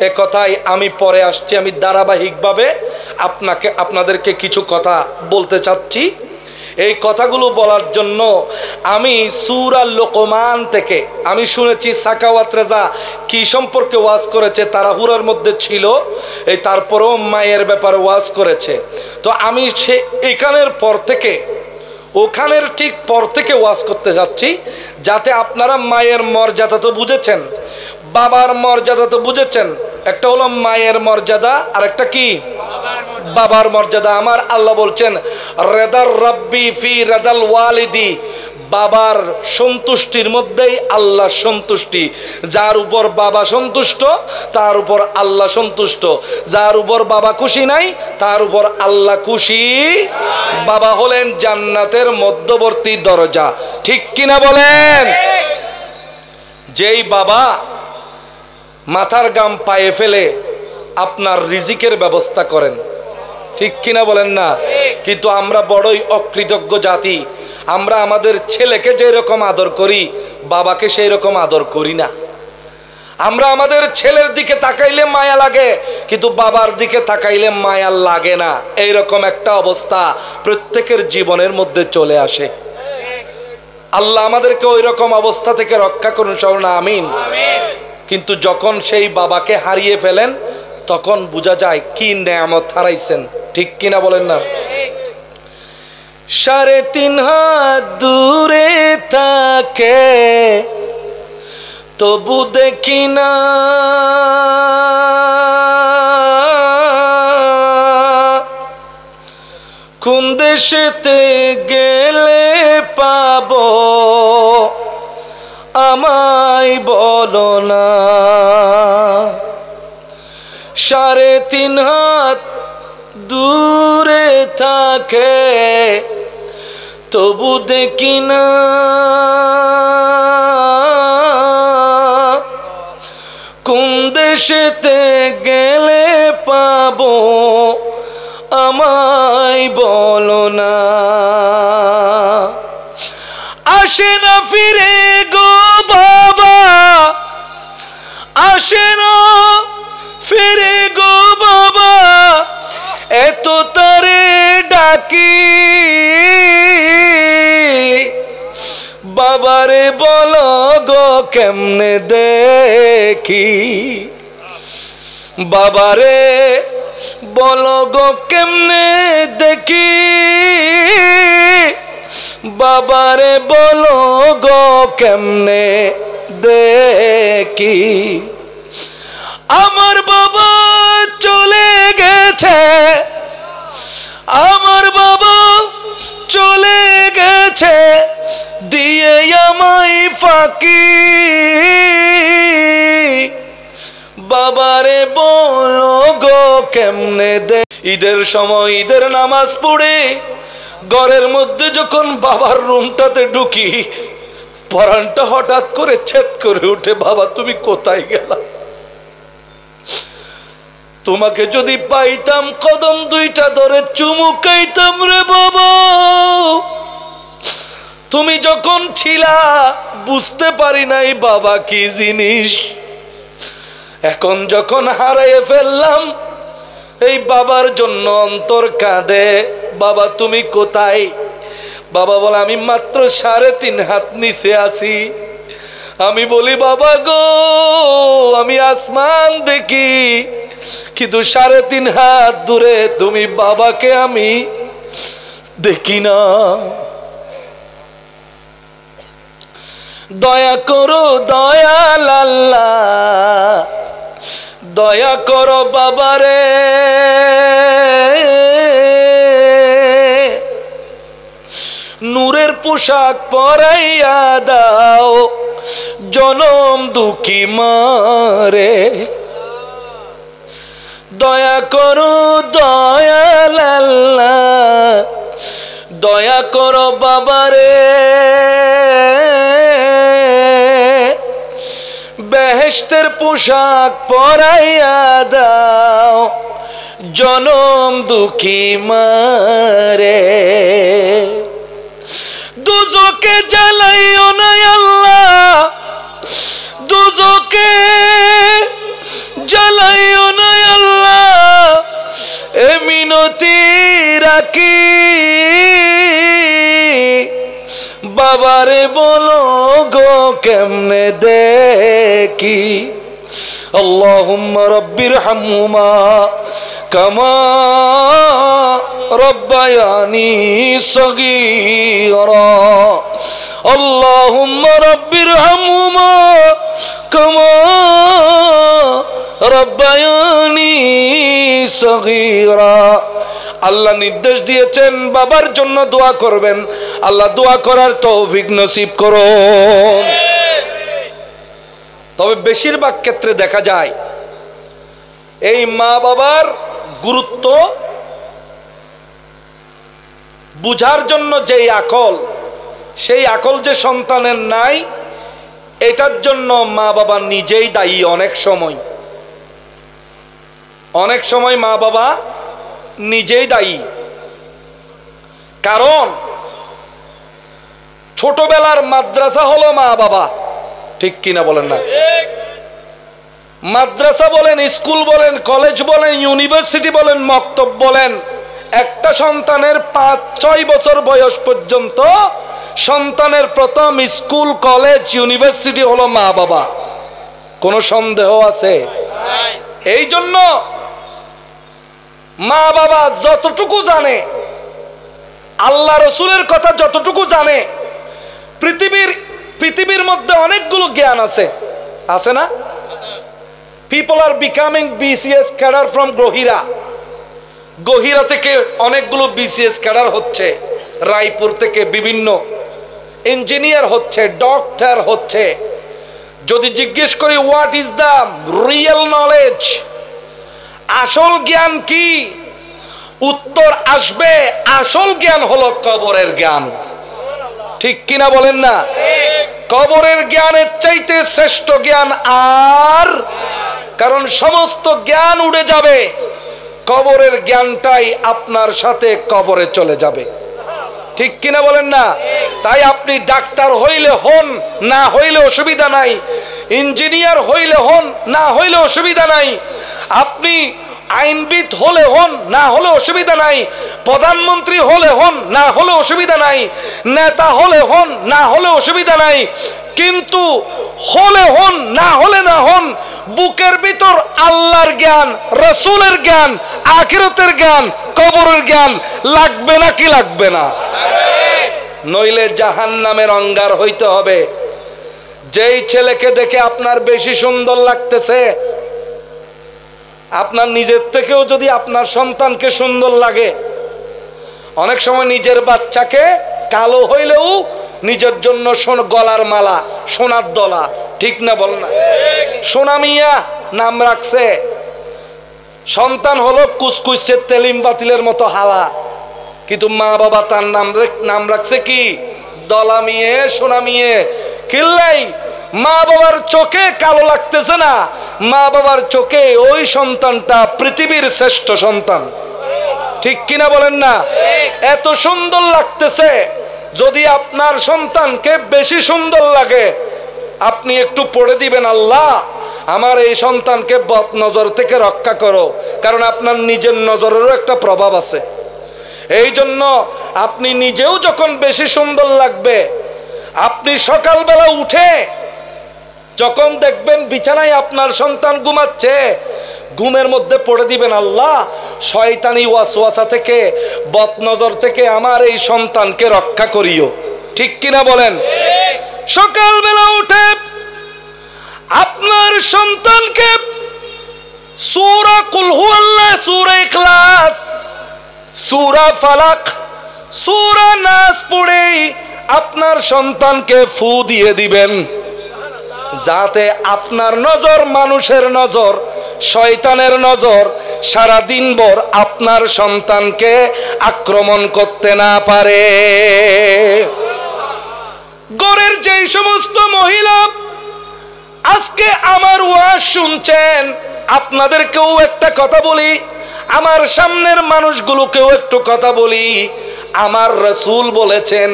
এ কথাই আমি পরে আসছি, আমি ধারাবাহিকভাবে আপনাদেরকে কিছু কথা বলতে চাচ্ছি। এই কথাগুলো বলার জন্য আমি সূরা লোকমান থেকে আমি শুনেছি সাকাওয়াত রেজা কি সম্পর্কে ওয়াজ করেছে, তাড়াহুড়ার মধ্যে ছিল, এই তারপরেও মায়ের ব্যাপারে ওয়াজ করেছে। তো আমি সে এখানের পর থেকে ওখানের ঠিক পর থেকে ওয়াজ করতে যাচ্ছি, যাতে আপনারা মায়ের মর্যাদা তো বুঝেছেন, বাবার মর্যাদা তো বুঝেছেন। একটা হলো মায়ের মর্যাদা, আর একটা কি? বাবার মর্যাদা। আমার আল্লাহ বলছেন, রেদার রাব্বি ফি রেদাল ওয়ালিদি, বাবার সন্তুষ্টির মধ্যেই আল্লাহ সন্তুষ্টি। যার উপর বাবা সন্তুষ্ট তার উপর আল্লাহ সন্তুষ্ট, যার উপর বাবা খুশি নাই তার উপর আল্লাহ খুশি। বাবা হলেন জান্নাতের মধ্যবর্তী দরজা, ঠিক কিনা বলেন? যেই বাবা মাথার গাম পায়ে ফেলে আপনার রিজিকের ব্যবস্থা করেন, ঠিক কিনা বলেন না? কিন্তু আমরা বড়ই অকৃতজ্ঞ জাতি, আমরা আমাদের ছেলেকে যেই রকম আদর করি বাবাকে সেই রকম আদর করি না। আমরা আমাদের ছেলের দিকে তাকাইলে মায়া লাগে, কিন্তু বাবার দিকে তাকাইলে মায়া লাগে না। এইরকম একটা অবস্থা প্রত্যেকের জীবনের মধ্যে চলে আসে। আল্লাহ আমাদেরকে ওই রকম অবস্থা থেকে রক্ষা করুন, সবাই আমিন। কিন্তু যখন সেই বাবাকে হারিয়ে ফেলেন তখন বোঝা যায় কি নেয়ামত হারাইছেন, ঠিক কিনা বলেন না? 3.5 হাত দূরে থাকে তবু দেখি না, কোন দেশেতে গেলে পাবো আমায় বলো না। 3.5 হাত দূরে থাকে তবু দেখি না, কোন দেশেতে গেলে পাবো আমায় বলো না। আসে না ফিরে গো বাবা, আসে না ফিরে গো বাবা, এত তারে ডাকি, বাবারে বলো গো কেমনে দেখি বাবারে বলো গো কেমনে দেখি বাবারে বলো গো কেমনে দেখি আমার বাবা চলে গেছে আমার বাবা চলে গেছে দিয়ে আমায় ফাঁকি বাবারে বলো গো কেমনে দে ঈদের সময় ঈদের নামাজ পড়ে ঘরের মধ্যে যখন বাবার রুমটাতে ঢুকি পরানটা হঠাৎ করে ছেদ করে উঠে বাবা তুমি কোথায় গেলা তোমাকে যদি পাইতাম কদম দুইটা ধরে চুমুকাইতাম রে বাবা তুমি যখন ছিলা বুঝতে পারি নাই বাবা কি জিনিস এখন যখন হারিয়ে ফেললাম এই বাবার জন্য অন্তর কাঁদে বাবা তুমি কোথায় বাবা বলে আমি মাত্র 3.5 হাত নিচে আছি আমি বলি বাবা গো আমি আসমান দেখি কিন্তু 3.5 হাত দূরে তুমি বাবাকে আমি দেখি না দয়া করো দয়াল আল্লাহ দয়া করো বাবারে নূরের পোশাক পরাইয়া দাও জনম দুঃখী মারে দয়া করো দয়াল আল্লাহ দয়া করো বাবারে বেহেশতের পোশাক পরাইয়া দাও জনম দুঃখী মারে দুজকে জ্বালাইও না আল্লাহ দুজকে জ্বালাইও না আল্লাহ এ মিনতি রাখি বাবারে বলো গো কেমনে দেখি আল্লাহুম্মা রাব্বিরহামহুমা কামা রব্বায়ানি সগীরা আল্লাহুম্মা রাব্বিরহামহুমা কামা রব্বায়ানি সগীরা আল্লাহ নির্দেশ দিয়েছেন বাবার জন্য দোয়া করবেন আল্লাহ দোয়া করার তৌফিক নসিব করুন তবে বেশিরভাগ ক্ষেত্রে দেখা যায় এই মা বাবার গুরুত্ব বুঝার জন্য যেই আকল সেই আকল যে সন্তানের নাই এটার জন্য মা বাবা নিজেই দায়ী অনেক সময় মা বাবা নিজেই দায়ী কারণ ছোটবেলার মাদ্রাসা হলো মা বাবা ঠিক কিনা বলেন না মাদ্রাসা বলেন স্কুল বলেন কলেজ বলেন ইউনিভার্সিটি বলেন মক্তব বলেন একটা সন্তানের 5-6 বছর বয়স পর্যন্ত সন্তানের প্রথম স্কুল কলেজ ইউনিভার্সিটি হলো মা বাবা কোনো সন্দেহ আছে এই জন্য মা বাবা যতটুকু জানে আল্লাহ রসুলের কথা যতটুকু জানে পৃথিবীর মধ্যে অনেকগুলো জ্ঞান আছে না people R becoming BCS cadre from Gohira থেকে অনেকগুলো বিসিএস ক্যাডার হচ্ছে রায়পুর থেকে বিভিন্ন ইঞ্জিনিয়ার হচ্ছে ডক্টর হচ্ছে যদি জিজ্ঞেস করি what is the real knowledge আসল জ্ঞান কি উত্তর আসবে আসল জ্ঞান হলো কবরের জ্ঞান ঠিক কিনা বলেন না কবরের জ্ঞানের চাইতে শ্রেষ্ঠ জ্ঞান আর কারণ সমস্ত জ্ঞান উড়ে যাবে কবরের জ্ঞানটাই আপনার সাথে কবরে চলে যাবে ঠিক কিনা বলেন না তাই আপনি ডাক্তার হইলে হন না হইলে অসুবিধা নাই ইঞ্জিনিয়ার হইলে হন না হইলে অসুবিধা নাই আপনি আইনবিদ হলে হন না হলে অসুবিধা নাই প্রধানমন্ত্রী হলে হন না হলে অসুবিধা নাই নেতা হলে হন না হলে অসুবিধা নাই কিন্তু হলে হন, না হলে না হন, বুকের ভিতর আল্লাহর জ্ঞান, রাসূলের জ্ঞান, আখিরাতের জ্ঞান, কবরের জ্ঞান লাগবে নাকি লাগবে না? নইলে জাহান্নামের অঙ্গার হইতে হবে। যেই ছেলেকে দেখে আপনার বেশি সুন্দর লাগতেছে, আপনার নিজের থেকেও যদি আপনার সন্তানকে সুন্দর লাগে, অনেক সময় নিজের বাচ্চাকে কালো হইলেও নিজের জন্য গলার মালা, সোনার দলা, ঠিক না বল না? সোনা মিয়া নাম রাখছে, সন্তান হলো কুচকুচে তেলিম বাতিলের মতো হালা, কিন্তু মা বাবা তার নাম রাখছে কি? দলা মিয়ে, সোনা মিয়ে। কিল্লাই মা বাবার চোখে কালো লাগতেছে না, মা বাবার চোখে ওই সন্তানটা পৃথিবীর শ্রেষ্ঠ সন্তান, ঠিক কিনা বলেন না? এত সুন্দর লাগতেছে। যদি আপনার সন্তানকে বেশি সুন্দর লাগে, আপনি একটু পড়ে দিবেন, আল্লাহ আমার এই সন্তানকে বদ নজর থেকে রক্ষা করো, কারণ আপনার নিজের নজরেরও একটা প্রভাব আছে। এই জন্য আপনি নিজেও যখন বেশি সুন্দর লাগবে, আপনি সকালবেলা উঠে যখন দেখবেন বিছানায় আপনার সন্তান ঘুমাচ্ছে, ঘুমের মধ্যে পড়ে দিবেন, আল্লাহ শয়তানি ওয়াসওয়াসা থেকে, বদ নজর থেকে আমার এই সন্তানকে রক্ষা করিও, ঠিক কিনা বলেন? সকালবেলা উঠে আপনার সন্তানকে সূরা কুল হুয়াল্লাহ, সূরা ইখলাস, সূরা ফালাক, সূরা নাস পড়ে আপনার সন্তানকে ফু দিয়ে দিবেন, যাতে আপনার নজর, মানুষের নজর, শয়তানের নজর সারা দিনভর আপনার সন্তানকে আক্রমণ করতে না পারে। ঘরের যেই সমস্ত মহিলা আজকে আমার ওয়াজ শুনছেন, আপনাদেরকেও একটা কথা বলি, আমার সামনের মানুষগুলোকেও একটু কথা বলি। আমার রাসূল বলেছেন,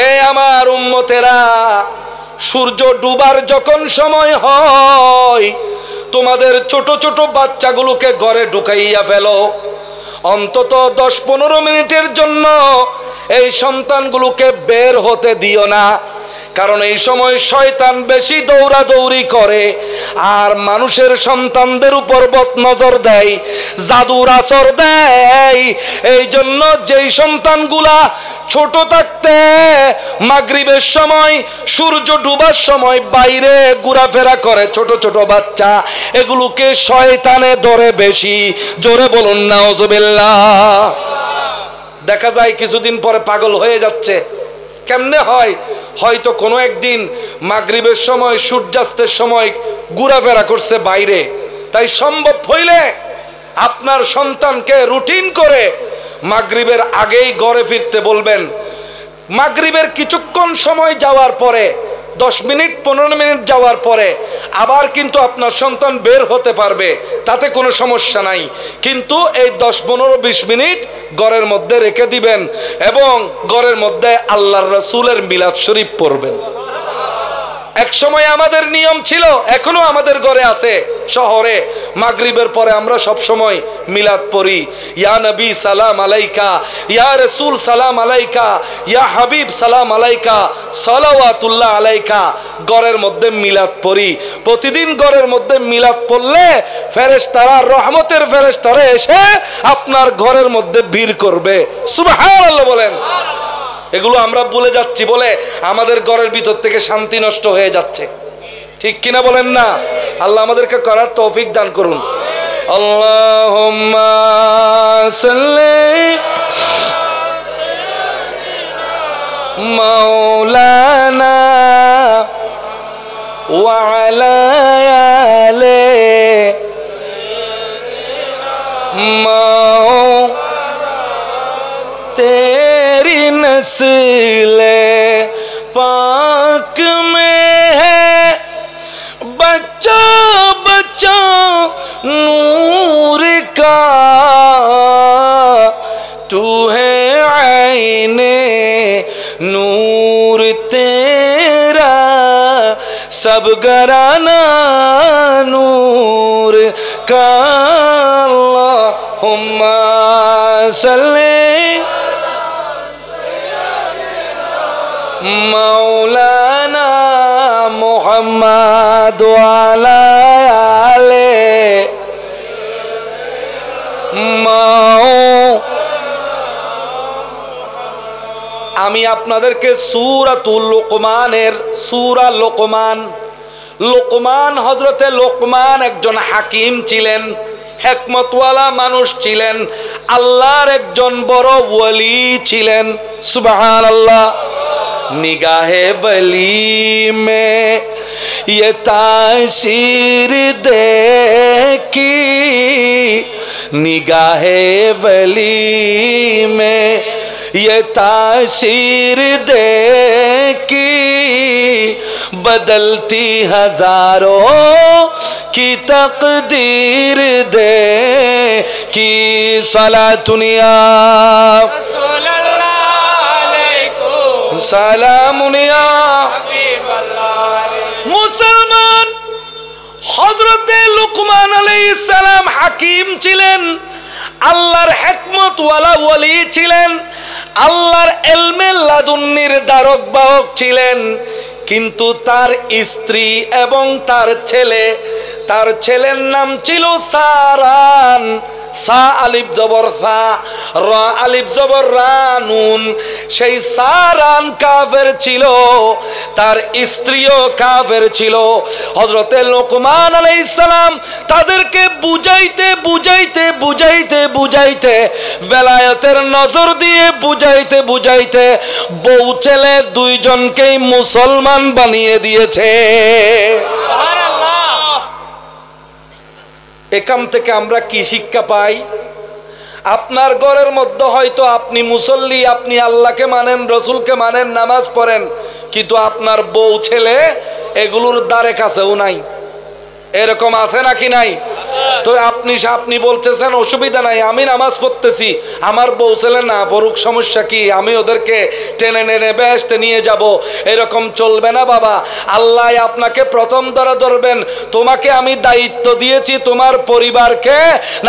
এ আমার উম্মতেরা, সূর্য ডুবার যখন সময় হয়, তোমাদের ছোট ছোট বাচ্চাগুলোকে ঘরে ঢুকাইয়া ফেলো, অন্তত 10-15 মিনিটের জন্য এই সন্তানগুলোকে বের হতে দিও না, কারণ এই সময় শয়তান বেশি দৌড়াদৌড়ি করে আর মানুষের সন্তানদের উপর বদ নজর দেয়, জাদুর আসর দেয়। এই জন্য যেই সন্তানগুলা ছোট থাকতে মাগরিবের সময়, সূর্য ডুবার সময় বাইরে ঘোরাফেরা করে, ছোট ছোট বাচ্চা, এগুলোকে শয়তানে ধরে বেশি। জোরে বলুন নাউজুবিল্লাহ। দেখা যায় কিছুদিন পরে পাগল হয়ে যাচ্ছে। কেমনে হয়? হয়তো কোনো একদিন মাগরিবের সময়, সূর্যাস্তের সময় ঘোরাফেরা করছে বাইরে। তাই সম্ভব হইলে আপনার সন্তানকে রুটিন করে মাগরিবের আগেই ঘরে ফিরতে বলবেন। মাগরিবের কিছুক্ষণ সময় যাওয়ার পরে, 10 মিনিট 15 মিনিট যাওয়ার পরে আবার কিন্তু আপনার সন্তান বের হতে পারবে, তাতে কোনো সমস্যা নাই। কিন্তু এই 10-15-20 মিনিট ঘরের মধ্যে রেখে দিবেন এবং ঘরের মধ্যে আল্লাহর রাসূলের মিলাদ শরীফ পড়বেন। এক সময় আমাদের নিয়ম ছিল, এখনো আমাদের ঘরে আছে, শহরে মাগরিবের পরে আমরা সব সময় মিলাদ পড়ি। ইয়া নবী সালাম আলাইকা, ইয়া রাসূল সালাম আলাইকা, ইয়া হাবিব সালাম আলাইকা, সালাওয়াতুল্লাহ আলাইকা। ঘরের মধ্যে মিলাদ পড়ি। প্রতিদিন ঘরের মধ্যে মিলাদ পড়লে ফেরেশতারা, রহমতের ফেরেশতারা এসে আপনার ঘরের মধ্যে ভিড় করবে। সুবহানাল্লাহ বলেন। এগুলো আমরা ভুলে যাচ্ছি বলে আমাদের ঘরের ভিতর থেকে শান্তি নষ্ট হয়ে যাচ্ছে, ঠিক কিনা বলেন না? আল্লাহ আমাদেরকে করার তৌফিক দান করুন। আল্লাহুম্মা সাল্লি মাওলানা ওয়া আলা আলি तेरी नस्ले पाक में है बच्चा बच्चा नूर का, तू है आईने नूर तेरा, सब घराना नूर का। अल्लाहुम्मा सल्ली मौलाना মুহাম্মাদ ওয়া আলা আলে আমি আপনাদেরকে সূরাতুল লোকমানের সূরা লোকমান হযরতে লোকমান একজন হাকিম ছিলেন, হিকমতওয়ালা মানুষ ছিলেন, আল্লাহর একজন বড় ওলি ছিলেন। সুবহানাল্লাহ। নিগাহে वली में ये तासीर देखी, निगाहे वली में ये तासीर देखी, बदलती हजारों की तकदीर दे की सलातुनिया সালামুনিয়া মুসলমান। হযরতে লুকমান আলাইহিস সালাম হাকিম ছিলেন, আল্লাহর হিকমতওয়ালা ওলি ছিলেন, আল্লাহর ইলমে লাদুন্নির ধারক বাহক ছিলেন। কিন্তু তার স্ত্রী এবং তার ছেলের নাম ছিল সারান। সা আলিফ জবর সা, রা আলিফ জবর রা নুন। সেই সারান কাফের ছিল, তার স্ত্রীও কাফের ছিল। হযরতে লোকমান আলাইহিস সালাম তাদেরকে বুঝাইতে বেলায়েতের নজর দিয়ে বুঝাইতে বউ ছেলে দুইজনকেই মুসলমান বানিয়ে দিয়েছে। এখান থেকে আমরা কি শিক্ষা পাই? আপনার ঘরের মধ্যে হয়তো আপনি মুসল্লি, আপনি আল্লাহকে মানেন, রসুলকে মানেন, নামাজ পড়েন, কিন্তু আপনার বউ ছেলে এগুলোর দ্বারে কাছেও নাই। এরকম আছে নাকি নাই? তো আপনি বলতেছেন অসুবিধা নাই, আমি নামাজ পড়তেছি, আমার বউ ছেলে না পড়ুক, সমস্যা কি? আমি ওদেরকে টেনে বেহেশতে নিয়ে যাব। এরকম চলবে না বাবা। আল্লাহ আপনাকে প্রথম ধরবেন। তোমাকে আমি দায়িত্ব দিয়েছি তোমার পরিবারকে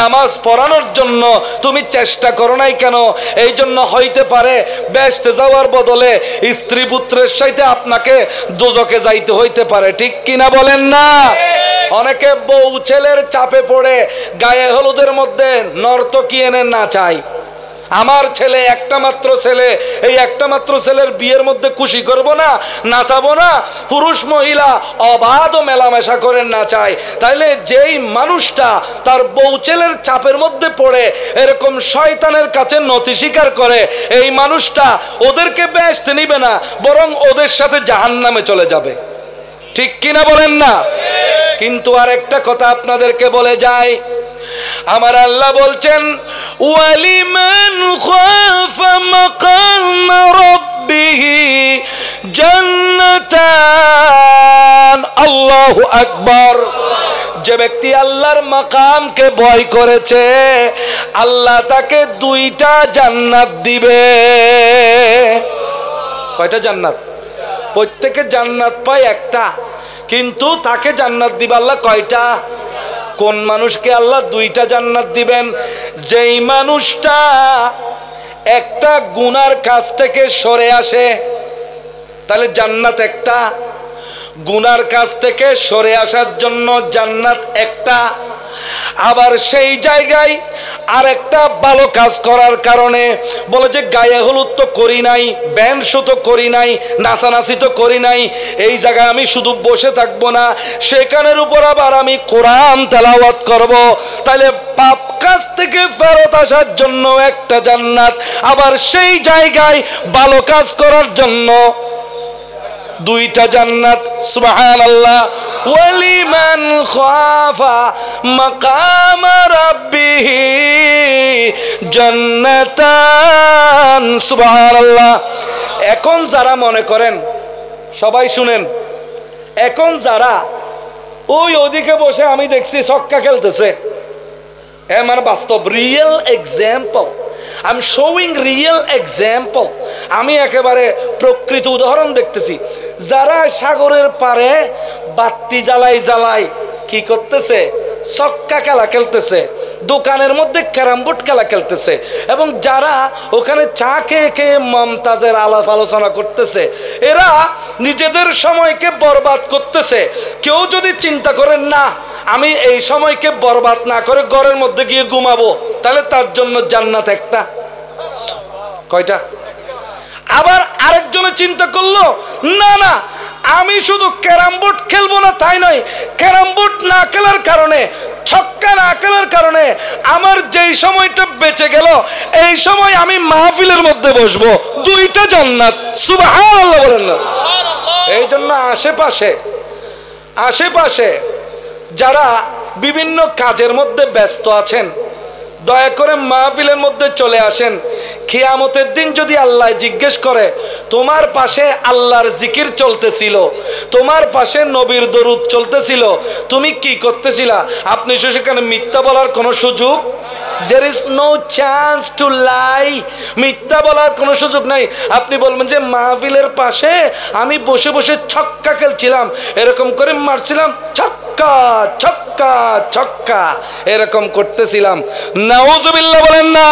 নামাজ পড়ানোর জন্য, তুমি চেষ্টা করো নাই কেন? এই জন্য হইতে পারে বেহেশতে যাওয়ার বদলে স্ত্রী পুত্রের সাথে আপনাকে দোজখে যাইতে হইতে পারে। ঠিক কিনা বলেন না? অনেকে বউ ছেলের চাপে পড়ে গায়ে হলুদের মধ্যে নর্তকী এনে নাচায়। আমার ছেলে একটা মাত্র ছেলে, এই একটা মাত্র ছেলের বিয়ের মধ্যে খুশি করব না, নাচাবো না? পুরুষ মহিলা অবাধ মেলামেশা করে নাচায়। তাইলে যেই মানুষটা তার বউ ছেলের চাপের মধ্যে পড়ে এরকম শয়তানের কাছে নতি স্বীকার করে, এই মানুষটা ওদেরকে বেহেশতে নিবে না, বরং ওদের সাথে জাহান্নামে চলে যাবে। ঠিক কিনা বলেন না? কিন্তু আরেকটা কথা আপনাদেরকে বলে যায়, আমার আল্লাহ বলছেন ওয়ালিমান খাফা মাকাম রাব্বিহি জান্নাতান। আল্লাহু আকবার। যে ব্যক্তি আল্লাহর মাকামকে ভয় করেছে আল্লাহ তাকে দুইটা জান্নাত দিবে। কয়টা জান্নাত? প্রত্যেকে জান্নাত পায় একটা, কিন্তু তাকে জান্নাত দিবে আল্লাহ কয়টা? কোন মানুষকে আল্লাহ দুইটা জান্নাত দিবেন? যেই মানুষটা একটা গুনার কাজ থেকে সরে আসে, তাহলে জান্নাত একটা। গুনার কাজ থেকে সরে আসার জন্য জান্নাত একটা। আবার সেই জায়গায় আরেকটা ভালো কাজ করার কারণে বলে যে গায়ে হলুদ তো করি নাই, ব্যান্ড শো তো করি নাই, নাচানাচি তো করি নাই, এই জায়গায় আমি শুধু বসে থাকবো না, সেখানের উপর আবার আমি কোরআন তেলাওয়াত করব। তাহলে পাপ কাজ থেকে ফেরত আসার জন্য একটা জান্নাত, আবার সেই জায়গায় ভালো কাজ করার জন্য দুইটা জান্নাত। সুবহানাল্লাহ। ওয়ালিমান খাফা মাকাম রাব্বিহি জান্নাতান। সুবহানাল্লাহ। এখন যারা মনে করেন, সবাই শুনেন, এখন যারা ওই ওদিকে বসে আমি দেখছি ছক্কা খেলতেছে, মানে বাস্তব real example, I am showing real example, আমি একেবারে প্রকৃত উদাহরণ দেখতেছি। যারা সাগরের পারে বাতি জ্বালাই কি করতেছে? ছক্কা খেলা খেলতেছে, দোকানের মধ্যে ক্যারাম বোর্ড খেলা খেলতেছে, এবং যারা ওখানে চা খেয়ে খেয়ে মমতাজের আলাপ আলোচনা করতেছে, এরা নিজেদের সময়কে বরবাদ করতেছে। কেউ যদি চিন্তা করেন না আমি এই সময়কে বরবাদ না করে ঘরের মধ্যে গিয়ে ঘুমাবো, তাহলে তার জন্য জান্নাত একটা, কয়টা? আবার আরেকজনে চিন্তা করলো না না আমি শুধু ক্যারাম বোর্ড খেলবো না তাই নয়, ক্যারাম বোর্ড না খেলার কারণে, ছক্কা না খেলার কারণে আমার যেই সময়টা বেঁচে গেল এই সময় আমি মাহফিলের মধ্যে বসবো, দুইটা জান্নাত। সুবহানাল্লাহ বলেন না? এই জন্য আশেপাশে যারা বিভিন্ন কাজের মধ্যে ব্যস্ত আছেন, দয়া করে মাহফিলের মধ্যে চলে আসেন। কিয়ামতের দিন যদি আল্লাহ জিজ্ঞেস করে তোমার পাশে আল্লাহর জিকির চলতেছিল, তোমার পাশে নবীর দরুদ চলতেছিল, তুমি কি করতেছিলা? আপনি সেখানে মিথ্যা বলার কোনো সুযোগ, there is no chance to lie, মিথ্যা বলার কোনো সুযোগ নাই। আপনি বলবেন যে মাহফিলের পাশে আমি বসে বসে ছক্কা খেলছিলাম, এরকম করে মারছিলাম, ছক্কা ছক্কা ছক্কা এরকম করতেছিলাম। নাউজুবিল্লাহ বলেন না?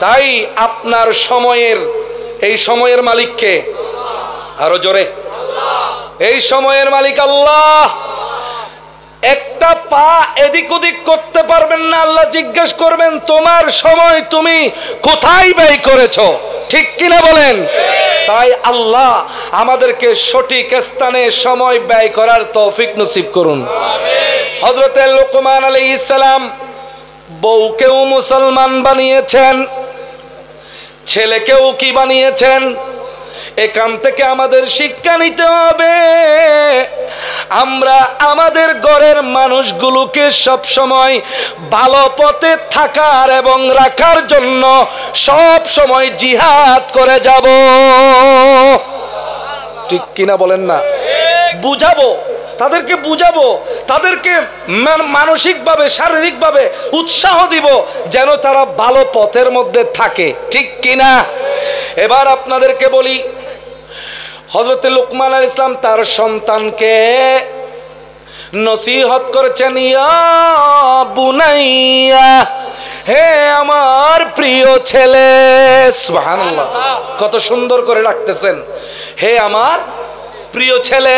তাই আপনার এই সময়ের মালিককে, আরো জোরে, এই সময়ের মালিক আল্লাহ। একটা পা এদিক ওদিক করতে পারবেন না, আল্লাহ জিজ্ঞেস করবেন তোমার সময় তুমি কোথায় ব্যয় করেছো, ঠিক কিনা বলেন? তাই আল্লাহ আমাদেরকে সঠিক স্থানে সময় ব্যয় করার তৌফিক নসিব করুন। হযরত লুকমান আলাইহিস সালাম বউকেও মুসলমান বানিয়েছেন, ছেলেকেও কি বানিয়েছেন? এখান থেকে আমাদের শিক্ষা নিতে হবে, আমরা আমাদের ঘরের মানুষগুলোকে সব সময় ভালো পথে থাকার এবং রাখার জন্য সব সময় জিহাদ করে যাব, ঠিক কিনা বলেন না? বুঝাবো, তাদেরকে বুঝাবো, তাদেরকে মানসিকভাবে শারীরিকভাবে উৎসাহ দিব যেন তারা ভালো পথের মধ্যে থাকে, ঠিক কিনা? এবার আপনাদেরকে বলি, হযরত লুকমান আলাইহিস সালাম তার সন্তানকে নসিহত করেছেন, ইয়া বুনাইয়া, হে আমার প্রিয় ছেলে। সুবহানাল্লাহ, কত সুন্দর করে রাখতেছেন, হে আমার প্রিয় ছেলে,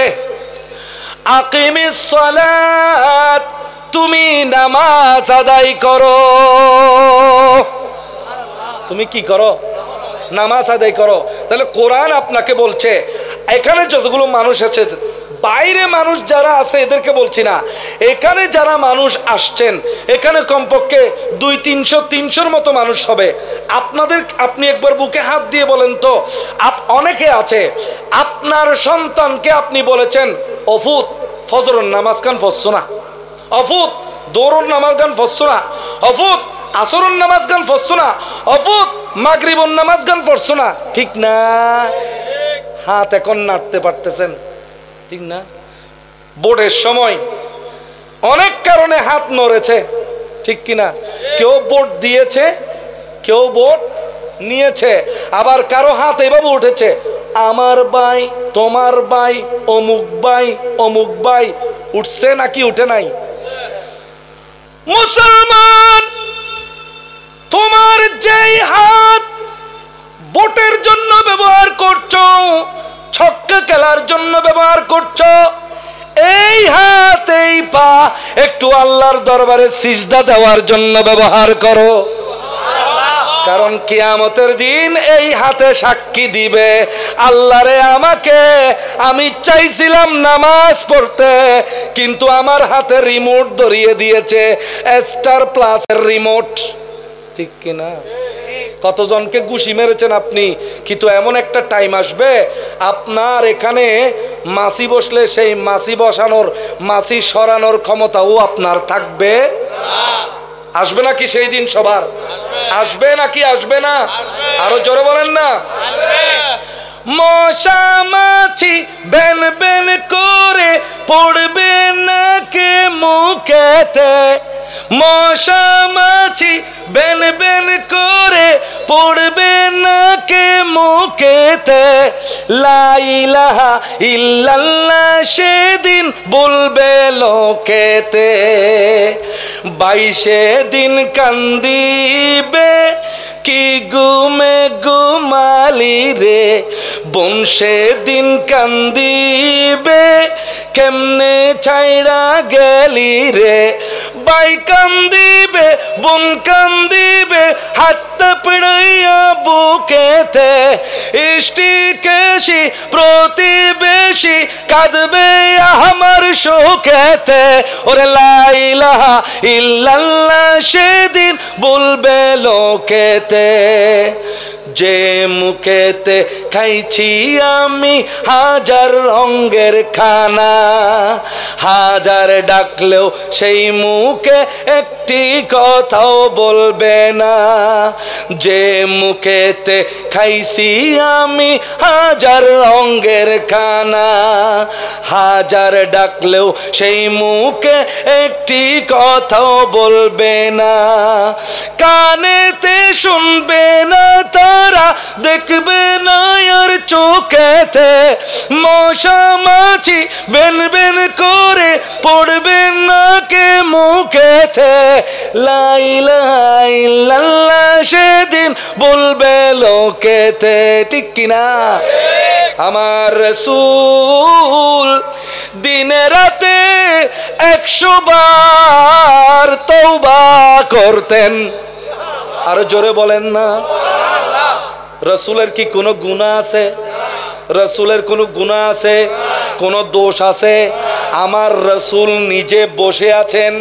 আকিমিস সালাত, তুমি নামাজ আদায় করো। তুমি কি করো? নামাজ আদায় করো। তাহলে কোরআন আপনাকে বলছে, এখানে যতগুলো মানুষ আছে, বাইরে মানুষ যারা আছে এদেরকে বলছি না, এখানে যারা মানুষ আসছেন, এখানে কমপক্ষে 200-300-300 মতো মানুষ হবে। আপনি একবার বুকে হাত দিয়ে বলেন তো, অনেকে আছে আপনার সন্তানকে আপনি বলেছেন অফুত ফজরের নামাজ গান পড়ছো না, অফুত দৌড়ের নামাজ গান পড়ছো না, অফুত আসরের নামাজ গান পড়ছো না, অফুত মাগরিবের নামাজ গান পড়ছো না, ঠিক না? হাত এখন নাড়তে পারতেছেন, ঠিক না? বোর্ডের সময় অনেক কারণে হাত নড়েছে, ঠিক কিনা? কেউ বোর্ড দিয়েছে, কেউ বোর্ড নিয়েছে, আবার কারো হাত এভাবে উঠেছে, আমার ভাই, তোমার ভাই, অমুক ভাই, অমুক ভাই, উঠছে নাকি উঠে নাই? মুসলমান, তোমার যেই হাত ভোটের জন্য ব্যবহার করছো, ছক্কা খেলার জন্য ব্যবহার করছো, এই হাত এই পা একটু আল্লাহর দরবারে সিজদা দেওয়ার জন্য ব্যবহার করো। কারণ কিয়ামতের দিন এই হাতে সাক্ষী দিবে, আল্লাহরে আমাকে, আমি চাইছিলাম নামাজ পড়তে কিন্তু আমার হাতে রিমোট ধরিয়ে দিয়েছে, স্টার প্লাসের রিমোট, ঠিক কিনা? কতজনকে ঘুষি মেরেছেন আপনি, কিন্তু এমন একটা টাইম আসবে আপনার এখানে মাছি বসলে সেই মাছি বসানোর, মাছি সরানোর ক্ষমতাও আপনার থাকবে। আসবে নাকি সেই দিন? সবার আসবে নাকি আসবে না? আরো জোরে বলেন না? মশা মাছি বেল বেল করে পড়বে নাকে মুখেতে, মশা মাছি বেন বেন করে পড়বে নাকে মুখেতে, লা ইলাহা ইল্লাল্লাহ সেদিন বলবে লোকেতে। 22 দিন কান্দিবে কি ঘুমে ঘুমালি রে, বোন সেদিন কান্দিবে কেমনে ছাইরা গেলি রে। ভাই কান্দিবে বোন কান্দিবে হাতটা পিড়াইয়া বুকেতে, ইষ্টি কেশি প্রতিবেশী কাঁদবে আমার শোকেতে। ওরে লা ইলাহা ইল্লাল্লাহ সেদিন বলবে লোকেতে। যে মুখেতে খাইছি আমি হাজার রঙের খানা, হাজার ডাকলেও সেই মুখে একটি কথাও বলবে না। যে মুখেতে খাইছি আমি হাজার রঙের খানা, হাজার ডাকলেও সেই মুখে একটি কথাও বলবে না। কানেতে শুনবে না তারা, দেখবে না আর চোখেতে, মশা মাছি বেন বেন করে পড়বে নাকে মুখেতে, লা ইলাহা ইল্লাল্লাহ সেদিন বলবে লোকেতে। ঠিক কিনা? আমার রাসূল দিনে রাতে 100 বার তওবা করতেন। আরো জোরে বলেন না। রাসূলের কি কোনো গুনাহ আছে? রাসূলের কোনো গুনাহ আছে? কোনো দোষ আছে? আমার রাসূল নিজে বসে আছেন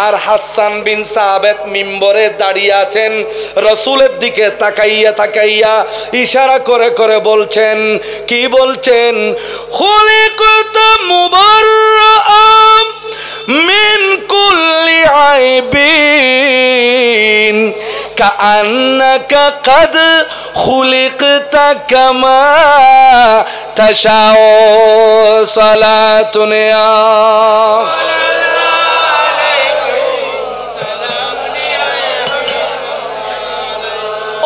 আর হাসান বিন সাবিত মিম্বরে দাঁড়িয়ে আছেন, রাসূলের দিকে তাকাইয়া তাকাইয়া ইশারা করে করে বলছেন, কি বলছেন? খুলিকতা মুবাররাআম মিন কুল্লি আইবিন কাআন্নাকা কাদ খুলিকতা কামা তাশাউ সালাতুন ইয়া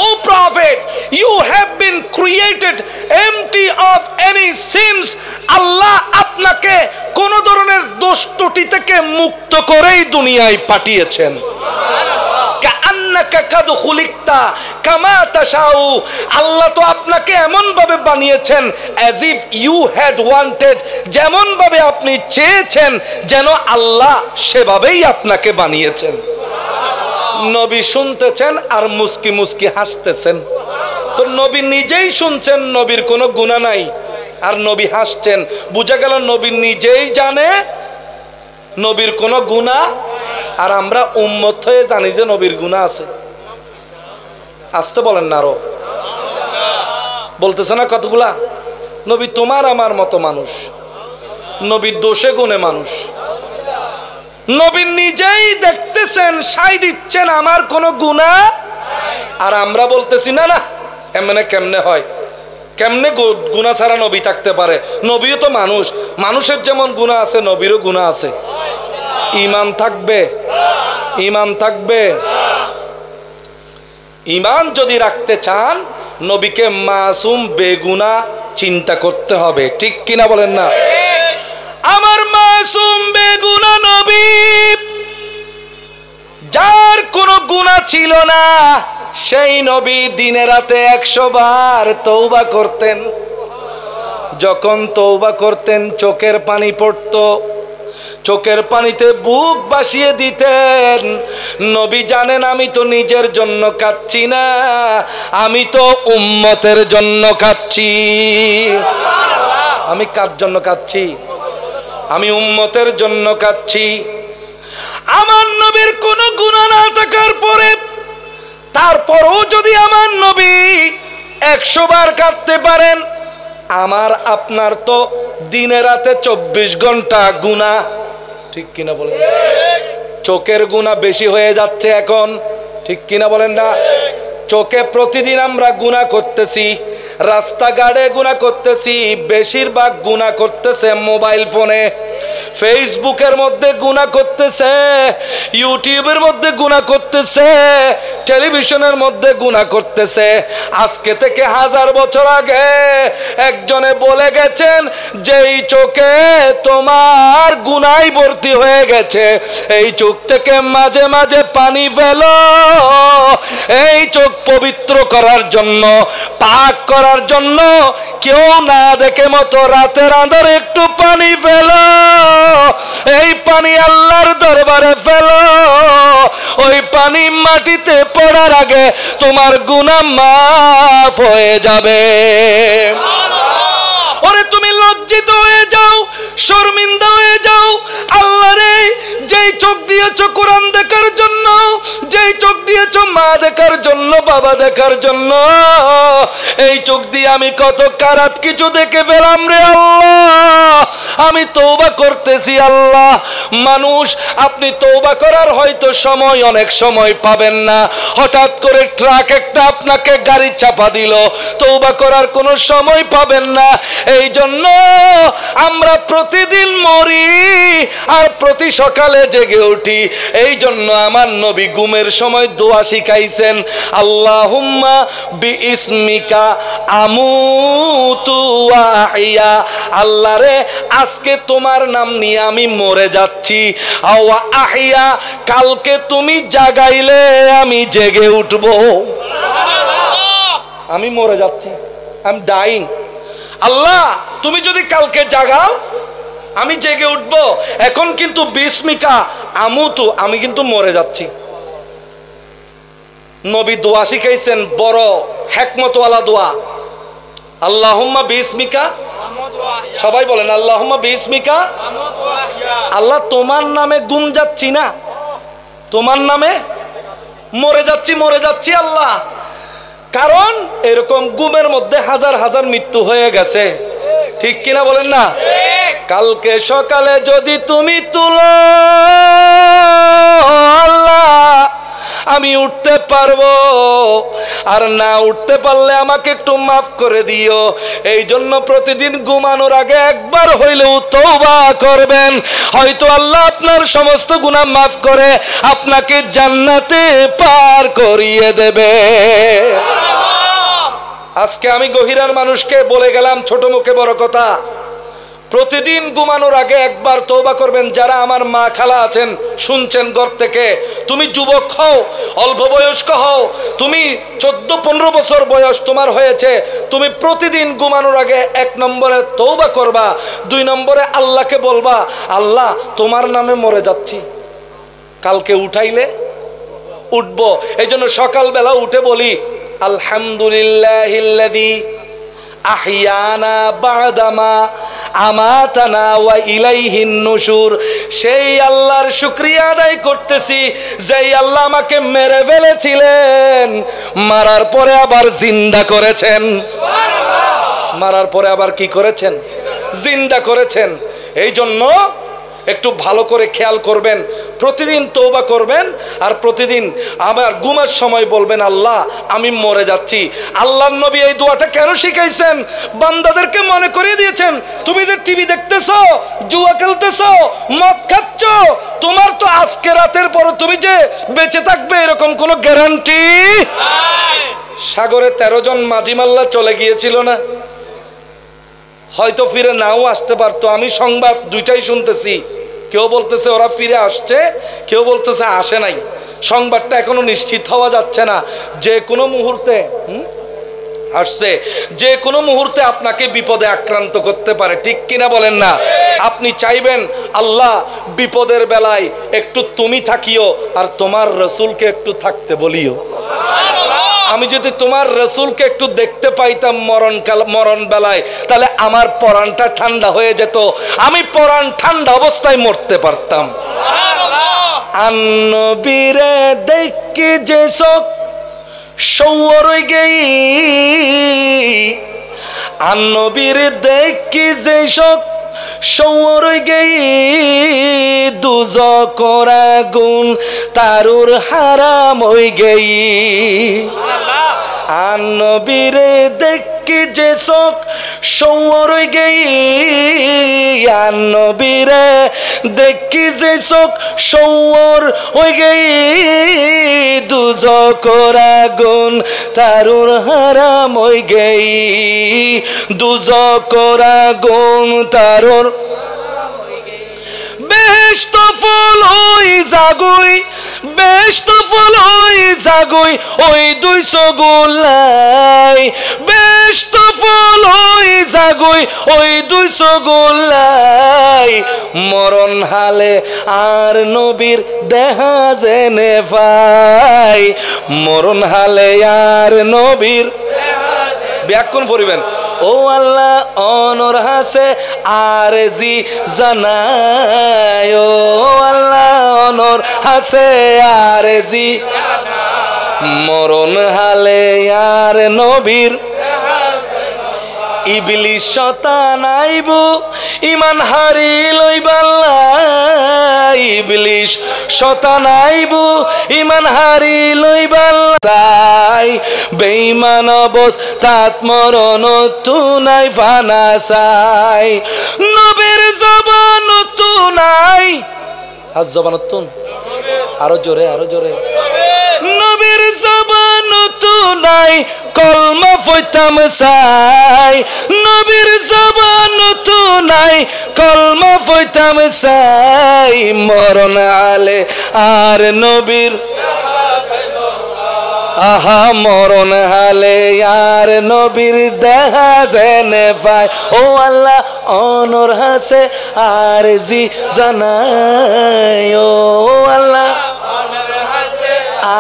O Prophet, you have been created empty of any sins. আল্লাহ আপনাকে কোন ধরনের দোষ ত্রুটি থেকে মুক্ত করেই দুনিয়ায় পাঠিয়েছেন। আল্লাহ তো আপনাকে এমন ভাবে বানিয়েছেন as if you had wanted, যেমন ভাবে আপনি চেয়েছেন যেন আল্লাহ সেভাবেই আপনাকে বানিয়েছেন। নবী শুনতেছেন আর মুস্কি মুস্কি হাসতেছেন। তো নবী নিজেই শুনছেন নবীর কোনো গুনাহ নাই, আর নবী হাসছেন। বুঝা গেল নবী নিজেই জানে নবীর কোনো গুনাহ, আর আমরা উম্মত হয়ে জানি যে নবীর গুনাহ আছে। আসতে বলেন না, আরো বলতেছে না কতগুলা। নবী তোমার আমার মতো মানুষ, নবীর দোষে গুণে মানুষ। নবী নিজেই দেখতেছেন, সাই দিচ্ছেন আমার কোনো গুনাহ, আর আমরা বলতেছি না না এমনে কেমনে হয়, কেমনে গুনাহ ছাড়া নবী থাকতে পারে? নবীও তো মানুষ, মানুষের যেমন গুনাহ আছে নবীরও গুনাহ আছে। ঈমান থাকবে, ঈমান থাকবে। ঈমান যদি রাখতে চান নবীকে মাসুম বেগুনাহ চিন্তা করতে হবে। ঠিক কিনা বলেন না? আমার মাসুম বেগুনাহ নবী, যার কোনো গুনাহ ছিল না, সেই নবী দিনে রাতে 100 বার তওবা করতেন। যখন তওবা করতেন চোখের পানি পড়তো, চোখের পানিতে বুক ভাসিয়ে দিতেন। নবী জানেন আমি তো নিজের জন্য কাঁদছি না, আমি তো উম্মতের জন্য কাঁদছি। আমি কার জন্য কাঁদছি? আমি উম্মতের জন্য কাঁদছি। আমার নবীর কোনো গুনাহ না থাকার পরে, তারপরও যদি আমার নবী 100 বার কাঁদতে পারেন, আমার আপনার তো দিনে রাতে 24 ঘন্টা গুনাহ। ঠিক কিনা বলেন? চোখের গুনাহ বেশি হয়ে যাচ্ছে এখন। ঠিক কিনা বলেন না? চোখে প্রতিদিন আমরা গুনাহ করতেছি, রাস্তাঘাটে গুনাহ করতেছি, বেশিরভাগ গুনাহ করতেছে মোবাইল ফোনে। ফেসবুকের মধ্যে গুনাহ করতেছে, ইউটিউবের মধ্যে গুনাহ করতেছে, টেলিভিশনের মধ্যে গুনাহ করতেছে। আজকে থেকে 1000 বছর আগে একজনে বলে গেছেন, যেই চোখে তোমার গুনাহ ভর্তি হয়ে গেছে, এই চোখ থেকে মাঝে মাঝে পানি ফেলো, এই চোখ পবিত্র করার জন্য, পাক করার জন্য, কেউ না দেখে মতো রাতের আঁধারে একটু পানি ফেলো, এই পানি আল্লাহর দরবারে ফেলো, ওই পানি মাটিতে পড়ার আগে তোমার গুনাহ মাফ হয়ে যাবে। ওরে তুমি লজ্জিত হয়ে যাও, শর্মিন্দা হয়ে যাও। আল্লাহরে, যেই চোখ দিয়েছো কোরআন দেখার জন্য, যেই চোখ দিয়েছো মা দেখার জন্য, বাবা দেখার জন্য, এই চোখ দিয়ে আমি কত খারাপ কিছু দেখে ফেলাম রে আল্লাহ, আমি তওবা করতেছি আল্লাহ। মানুষ, আপনি তওবা করার হয়তো সময় অনেক সময় পাবেন না, হঠাৎ করে ট্রাক একটা আপনাকে গাড়ি চাপা দিল, তওবা করার কোনো সময় পাবেন না। এই জন্য আমরা প্রতিদিন মরি আর প্রতি সকালে জেগে উঠি। এই জন্য আমার নবী ঘুমের সময় দোয়া শিখাইছেন, আল্লাহুম্মা বিইসমিকা আমুতু ওয়া আহইয়া। আল্লাহ রে, আজকে তোমার নাম নিয়ে আমি মরে যাচ্ছি, ওয়া আহইয়া, কালকে তুমি জাগাইলে আমি জেগে উঠব। আমি মরে যাচ্ছি, আই এম ডাইং। আল্লাহ, তুমি যদি কালকে জাগাও আমি জেগে উঠব। এখন কিন্তু বিসমিকা আমুতু, আমি কিন্তু মরে যাচ্ছি। নবী দোয়া শিখাইছেন, বড় হিকমতওয়ালা দোয়া, আল্লাহুম্মা বিসমিকা। সবাই বলেন আল্লাহুম্মা বিসমিকা। আল্লাহ, তোমার নামে গুম যাচ্ছি না, তোমার নামে মরে যাচ্ছি, মরে যাচ্ছি আল্লাহ। কারণ এরকম গুমের মধ্যে হাজার হাজার মৃত্যু হয়ে গেছে, ঠিক কিনা বলেন না? কালকে সকালে যদি তুমি তুলো আল্লাহ, আমি উঠতে পারবো, আর না উঠতে পারলে আমাকে একটু মাফ করে দিও। এই জন্য প্রতিদিন ঘুমানোর আগে একবার হইলেও তওবা করবেন, হয়তো আল্লাহ আপনার সমস্ত গুনাহ মাফ করে আপনাকে জান্নাতে পার করিয়ে দেবে। আজকে আমি গহিরার মানুষকে বলে গেলাম ছোট মুখে বড় কথা, প্রতিদিন ঘুমানোর আগে একবার তওবা করবেন। যারা আমার মা খালা আছেন, শুনছেন ঘর থেকে, তুমি যুবক হও, অল্প বয়স্ক হও, তুমি 14-15 বছর বয়স তোমার হয়েছে, তুমি প্রতিদিন ঘুমানোর আগে 1 নম্বরে তওবা করবা, 2 নম্বরে আল্লাহকে বলবা, আল্লাহ তোমার নামে মরে যাচ্ছি, কালকে উঠাইলে উঠব। এই জন্য সকালবেলা উঠে বলি, আলহামদুলিল্লাহিল্লাযী আহিয়ানা বাদামা আমাতানা ওয়া ইলাইহিন নুশুর। সেই আল্লাহর শুকরিয়া আদায় করতেছি, যেই আল্লাহ আমাকে মেরে ফেলেছিলেন, মারার পরে আবার জিন্দা করেছেন। মারার পরে আবার কি করেছেন? জিন্দা করেছেন। এই জন্য একটু ভালো করে খেয়াল করবেন, প্রতিদিন তওবা করবেন, আর প্রতিদিন আবার ঘুমের সময় বলবেন, আল্লাহ আমি মরে যাচ্ছি। আল্লাহর নবী এই দোয়াটা কেন শিখাইছেন? বান্দাদেরকে মনে করিয়ে দিয়েছেন, তুমি যে টিভি দেখতেছো, জুয়া খেলতেছো, মদ খাচ্ছ, তোমার তো আজকে রাতের পর তুমি যে বেঁচে থাকবে এরকম কোনো গ্যারান্টি। সাগরে 13 জন মাঝি মাল্লা চলে গিয়েছিল না, হয়তো ফিরে নাও আসতে পারতো। আমি সংবাদ 2টাই শুনতেছি, কেউ বলতেছে ওরা ফিরে আসছে, কেউ বলতেছে আসে নাই। সংবাদটা এখনো নিশ্চিত হওয়া যাচ্ছে না, যে কোনো মুহূর্তে আসছে, যে কোনো মুহূর্তে আপনাকে বিপদে আক্রান্ত করতে পারে, ঠিক কিনা বলেন না? আপনি চাইবেন আল্লাহ বিপদের বেলায় একটু তুমি থাকিও, আর তোমার রসুলকে একটু থাকতে বলিও। আমি যদি তোমার রসুলকে একটু দেখতে পাইতাম মরণ বেলায়, তাহলে আমার পরাণটা ঠান্ডা হয়ে যেত, আমি পরাণ ঠান্ডা অবস্থায় মরতে পারতাম। আন্নবীরে দেখি যে সব সৌর গেই, আন্নবীর দেখি যে সব সৌর গেই, দুজকের আগুন তারুর হারাম হই গেই। আন্নবীরে দেখ দেখি যে চোখ সৌর গেই নবীরে দেখি যে চোখ সৌর হয়ে গেই দুজকর আগুন তারুর হারাম হয়ে গেই দুজকর আগুন তারুর বেষ্ট ফল ওই জাগুই বেষ্ট ফল ওই জাগুই ওই 200 গোলাই বেষ্ট ফল ওই জাগুই ওই 200 গোলাই মরণ হালে আর নবীর দেহা জেনে ভাই মরণ হালে আর নবীর ব্যাকুল পড়িবেন ও আল্লাহ অনর হাসে আর জি জানায় ও আল্লাহ অনর হাসে আর জি মরণ হালে আর নবীর ইবলিস শয়তান আইবো ইমান হারি লইবাল্লা ইবলিস শয়তান আইবো ইমান হারি লইবাল্লা বেঈমান অবস্থাত মরণ তুনাই ফানা চাই নবীর জবান তুনাই আজ জবান তুন আরো জোরে নবীর জবান তুনাই কলমা ফইতাম চাই নবীর জবান তুনাই কলমা ফইতাম চাই মরণ আলে আর নবীর আহা মরণ হালে আর নবীর দেখা জেনে পায় ও আল্লাহ অনর হাসে আর জি জানাই ও আল্লাহ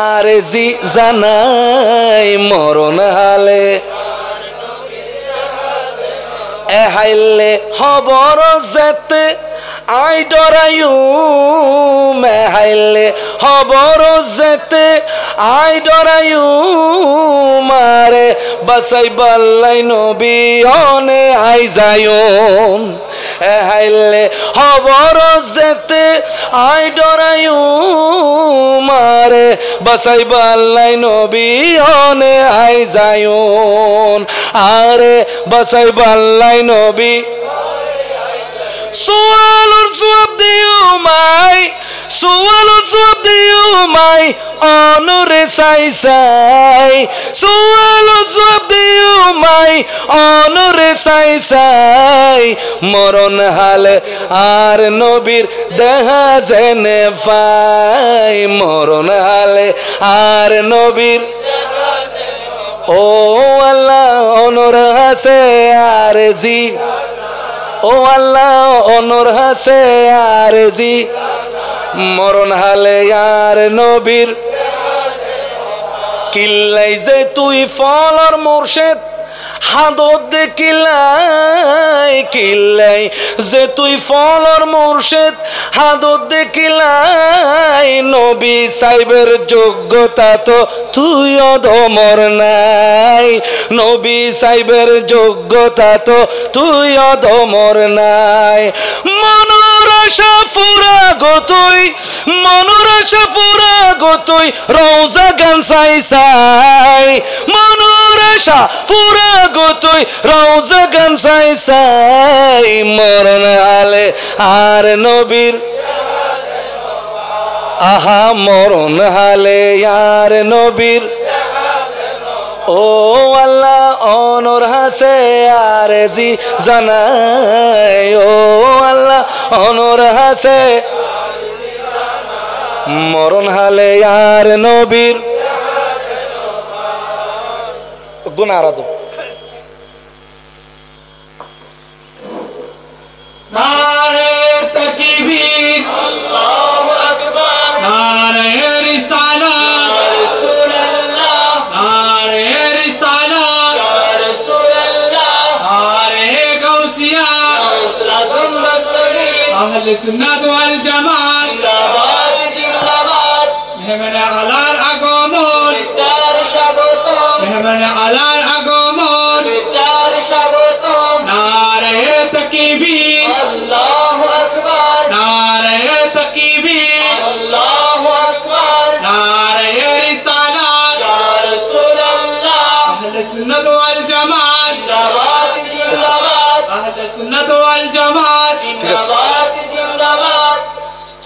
আর জি জানাই মরণ হালে এ হাইলে খবর যেতে আই ডরায়ু মেহাইলে খবর যেতে আই ডরায়ু মারে বাসাই বাল্লাই নবী অনে আই যায়ুম এ হাইলে খবর যেতে আই ডরায়ু মারে বাসাই বাল্লাই নবী অনে আই যায়ুম আরে বাসাই বাল্লাই নবী সোয়ালুর জবাব দিও মাই সোয়ালুর জবাব দিও মাই অনরে সাই সাই সোয়ালুর জবাব দিও মাই অনরে সাই সাই মরণ হালে আর নবীর দেহা জেনে পাই মরণ হালে আর নবীর ও আল্লাহ অনর হাসে আর জি ও আল্লাহ অনর হাসে আর জি মরণ হালে আর নবীর কিল্লাই যে তুই ফলর মুর্শিদ হাদত দেখিলাই কিল্লাই যে তুই ফলর মুর্শিদ হাদত দেখিলাই নবী সাইবের যোগ্যতা তো তুই অধমর নাই নবী সাইবের যোগ্যতা তো তুই অধমর নাই মনোর আশা ফুরা গতুই মনোর আশা ফুরা গতুই রওজা গান সাই সাই মনোর আশা ফুরা গতুই রওজা গান সাই সাই মরণ হালে আর নবীর আহা মরণ হালে আর নবীর ও আল্লাহ অনর হাসে আর জি জানাই ও আল্লাহ অনর হাসে মরণ হালে আর নবীর গুনাহ আরাধু নারে তাকবীর আল্লাহু আকবার নারে রিসালাত ইয়া রাসূলুল্লাহ নারে রিসালাত ইয়া রাসূলুল্লাহ নারে গাউসিয়া গাউসুল দস্তগীর আহলে সুন্নাত ওয়াল জামাত জিন্দাবাদ জিন্দাবাদ মেহমান আলার আগমন চার স্বাগত মেহমান আলার আগমন চার স্বাগত নারে তাকবীর আল্লাহু আকবার নারে তাকবীর আল্লাহু আকবার নারে রিসালাত ইয়া রাসূলুল্লাহ আহলে সুন্নাত ওয়াল জামাত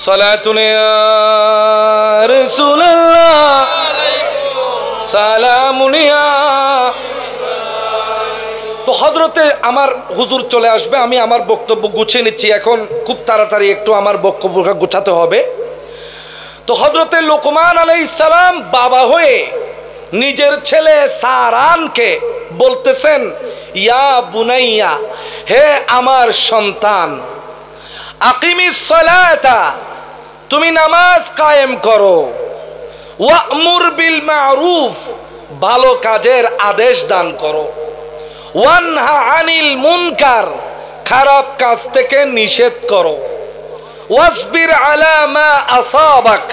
সালাতুন ইয়া রাসূলুল্লাহ সালামুন ইয়া। তো হযরতে আমার হুজুর চলে আসবে, আমি আমার বক্তব্য গুছিয়ে নিচ্ছি এখন, খুব তাড়াতাড়ি একটু আমার বক্তব্যটা গোছাতে হবে। তো হযরতে লোকমান আলাইহিস সালাম বাবা হয়ে নিজের ছেলে সারানকে বলতেছেন, ইয়া বুনাইয়া, হে আমার সন্তান, আকিমিস সালাতা, তুমি নামাজ কায়েম করো, ওয়া'মুর বিল মা'রুফ, ভালো কাজের আদেশ দান করো, ওয়ানহা আনিল মুনকার, খারাপ কাজ থেকে নিষেধ করো, ওয়াসবির আলা মা আসাবাক,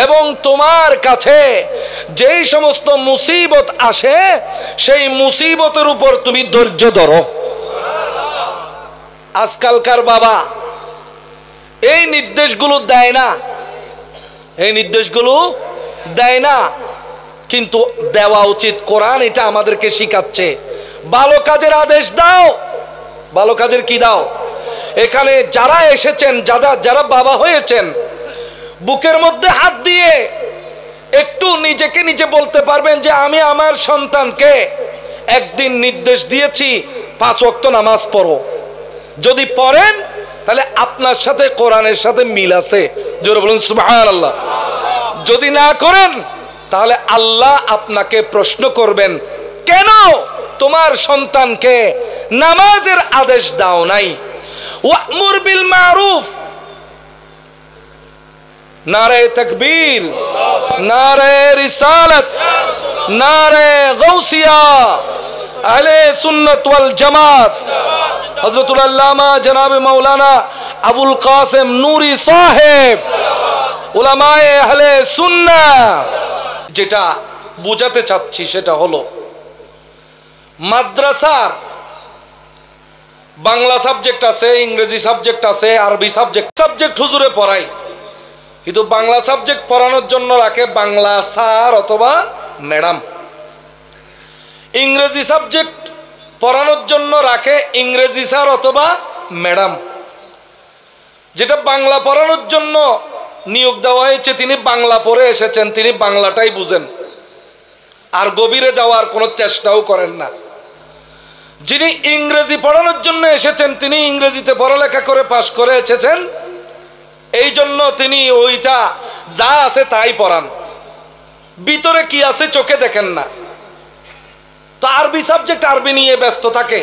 এবং তোমার কাছে যেই সমস্ত মুসিবত আসে সেই মুসিবতের উপর তুমি ধৈর্য ধরো। আজকালকার বাবা এই নির্দেশগুলো দেয় না, এই নির্দেশগুলো দেয় না, কিন্তু দেওয়া উচিত। কোরআন এটা আমাদেরকে শিখাচ্ছে, ভালো কাজের আদেশ দাও। ভালো কাজের কি দাও? এখানে যারা এসেছেন, যারা বাবা হয়েছেন, বুকের মধ্যে হাত দিয়ে একটু নিজেকে নিজে বলতে পারবেন যে আমি আমার সন্তানকে একদিন নির্দেশ দিয়েছি 5 ওয়াক্ত নামাজ পড়ো। যদি পড়েন তাহলে আপনার সাথে কোরআনের সাথে মিল আছে, জোরে বলুন সুবহানাল্লাহ। যদি না করেন তাহলে আল্লাহ আপনাকে প্রশ্ন করবেন, কেন তোমার সন্তানকে নামাজের আদেশ দাও নাই? ওয়া'মুর বিল মা'রুফ, নারে তাকবীর, নারে রিসালাত, নারে গাউসিয়া, আহলে সুন্নাত ওয়াল জামাত, হযরতুল আল্লামা জনাবে মাওলানা আবুল কাসেম নূরি সাহেব, উলামায়ে আহলে সুন্নাহ। যেটা বুঝাতে চাচ্ছি সেটা হলো, মাদ্রাসার বাংলা সাবজেক্ট আছে, ইংরেজি সাবজেক্ট আছে, আরবি সাবজেক্ট হুজুরে পড়ায়, কিন্তু বাংলা সাবজেক্ট পড়ানোর জন্য রাখে বাংলা স্যার অথবা ম্যাডাম। ইংরেজি সাবজেক্ট পড়ানোর জন্য রাখে ইংরেজি স্যার অথবা ম্যাডাম। যেটা বাংলা পড়ানোর জন্য নিয়োগ দেওয়া হয়েছে তিনি বাংলা পড়ে এসেছেন, তিনি বাংলাটাই বুঝেন, আর গভীরে যাওয়ার কোনো চেষ্টাও করেন না। যিনি ইংরেজি পড়ানোর জন্য এসেছেন তিনি ইংরেজিতে পড়ালেখা করে পাশ করে এসেছেন, এই জন্য তিনি ওইটা যা আছে তাই পড়ান, ভিতরে কি আছে চোখে দেখেন না। তো আরবি সাবজেক্ট আরবি নিয়ে ব্যস্ত থাকে,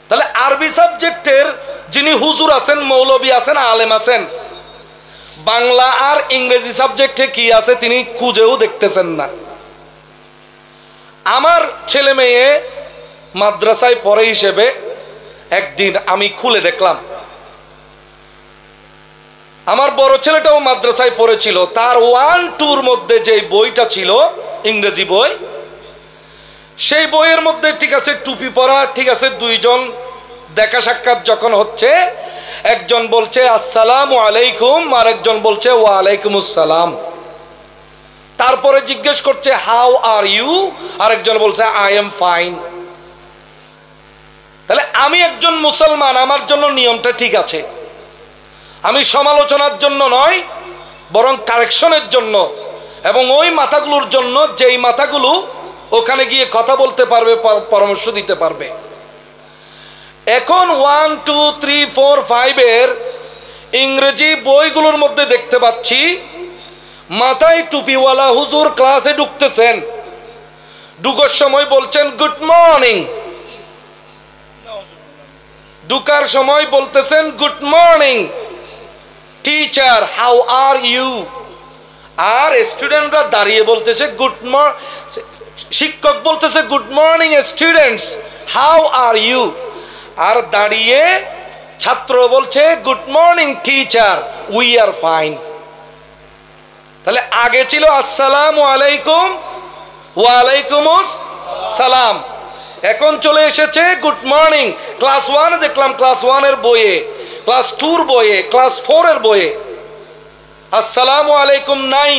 তাহলে আরবি সাবজেক্টের যিনি হুজুর আছেন, মৌলবী আছেন, আলেম আছেন, বাংলা আর ইংরেজি সাবজেক্টে কি আছে তিনি খুঁজেও দেখতেছেন না। আমার ছেলে মেয়ে মাদ্রাসায় পড়ে হিসেবে একদিন আমি খুলে দেখলাম, আমার বড় ছেলেটাও মাদ্রাসায় পড়েছিল, তার 1-2 মধ্যে যে বইটা ছিল ইংরেজি বই, সেই বইয়ের মধ্যে ঠিক আছে টুপি পরা, ঠিক আছে, 2 জন দেখা সাক্ষাৎ যখন হচ্ছে, একজন বলছে আসসালামু আলাইকুম, আর একজন বলছে ওয়া আলাইকুম আসসালাম। তারপরে জিজ্ঞেস করছে হাউ আর ইউ, আরেকজন বলছে আই এম ফাইন। তাহলে আমি একজন মুসলমান, আমার জন্য নিয়মটা ঠিক আছে, আমি সমালোচনার জন্য নয় বরং কারেকশনের জন্য, এবং ওই মাথাগুলোর জন্য যেই মাথাগুলো ওখানে গিয়ে কথা বলতে পারবে, পরামর্শ দিতে পারবে। এখন 1, 2, 3, 4, 5 এর ইংরেজি বইগুলোর মধ্যে দেখতে পাচ্ছি মাথায় টুপিওয়ালা হুজুর ক্লাসে ঢুকতেছেন, ঢুকার সময় বলছেন গুড মর্নিং, ঢুকার সময় বলতেছেন good morning teacher, how are you, আর স্টুডেন্টরা দাঁড়িয়ে বলতেছে গুড মর্নিং, শিক্ষক বলতেছে good morning students, how are you, আর দাঁড়িয়ে ছাত্র বলছে good morning teacher, we are fine. তাহলে আগে ছিল আসসালামু আলাইকুম, ওয়া আলাইকুমুস সালাম, এখন চলে এসেছে গুড মর্নিং। ক্লাস 1 দেখলাম, ক্লাস 1 এর বইয়ে, ক্লাস 2 এর বইয়ে, ক্লাস 4 এর বইয়ে আসসালামু আলাইকুম নাই।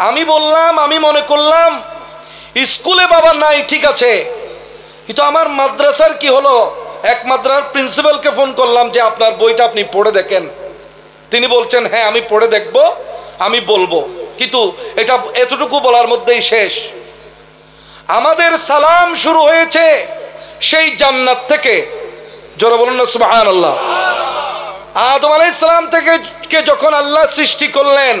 আমি বললাম, আমি মনে করলাম স্কুলে বাবা নাই, ঠিক আছে, কিন্তু আমার মাদ্রাসার কি হলো? এক মাদ্রাসার প্রিন্সিপালকে ফোন করলাম যে আপনার বইটা আপনি পড়ে দেখেন। তিনি বলছেন হ্যাঁ আমি পড়ে দেখব, আমি বলবো, কিন্তু এটা এতটুকু বলার মধ্যেই শেষ। আমাদের সালাম শুরু হয়েছে সেই জান্নাত থেকে, জোরে বলুন না সুবহানাল্লাহ। আদম আলাইহিস সালাম থেকে যখন আল্লাহ সৃষ্টি করলেন,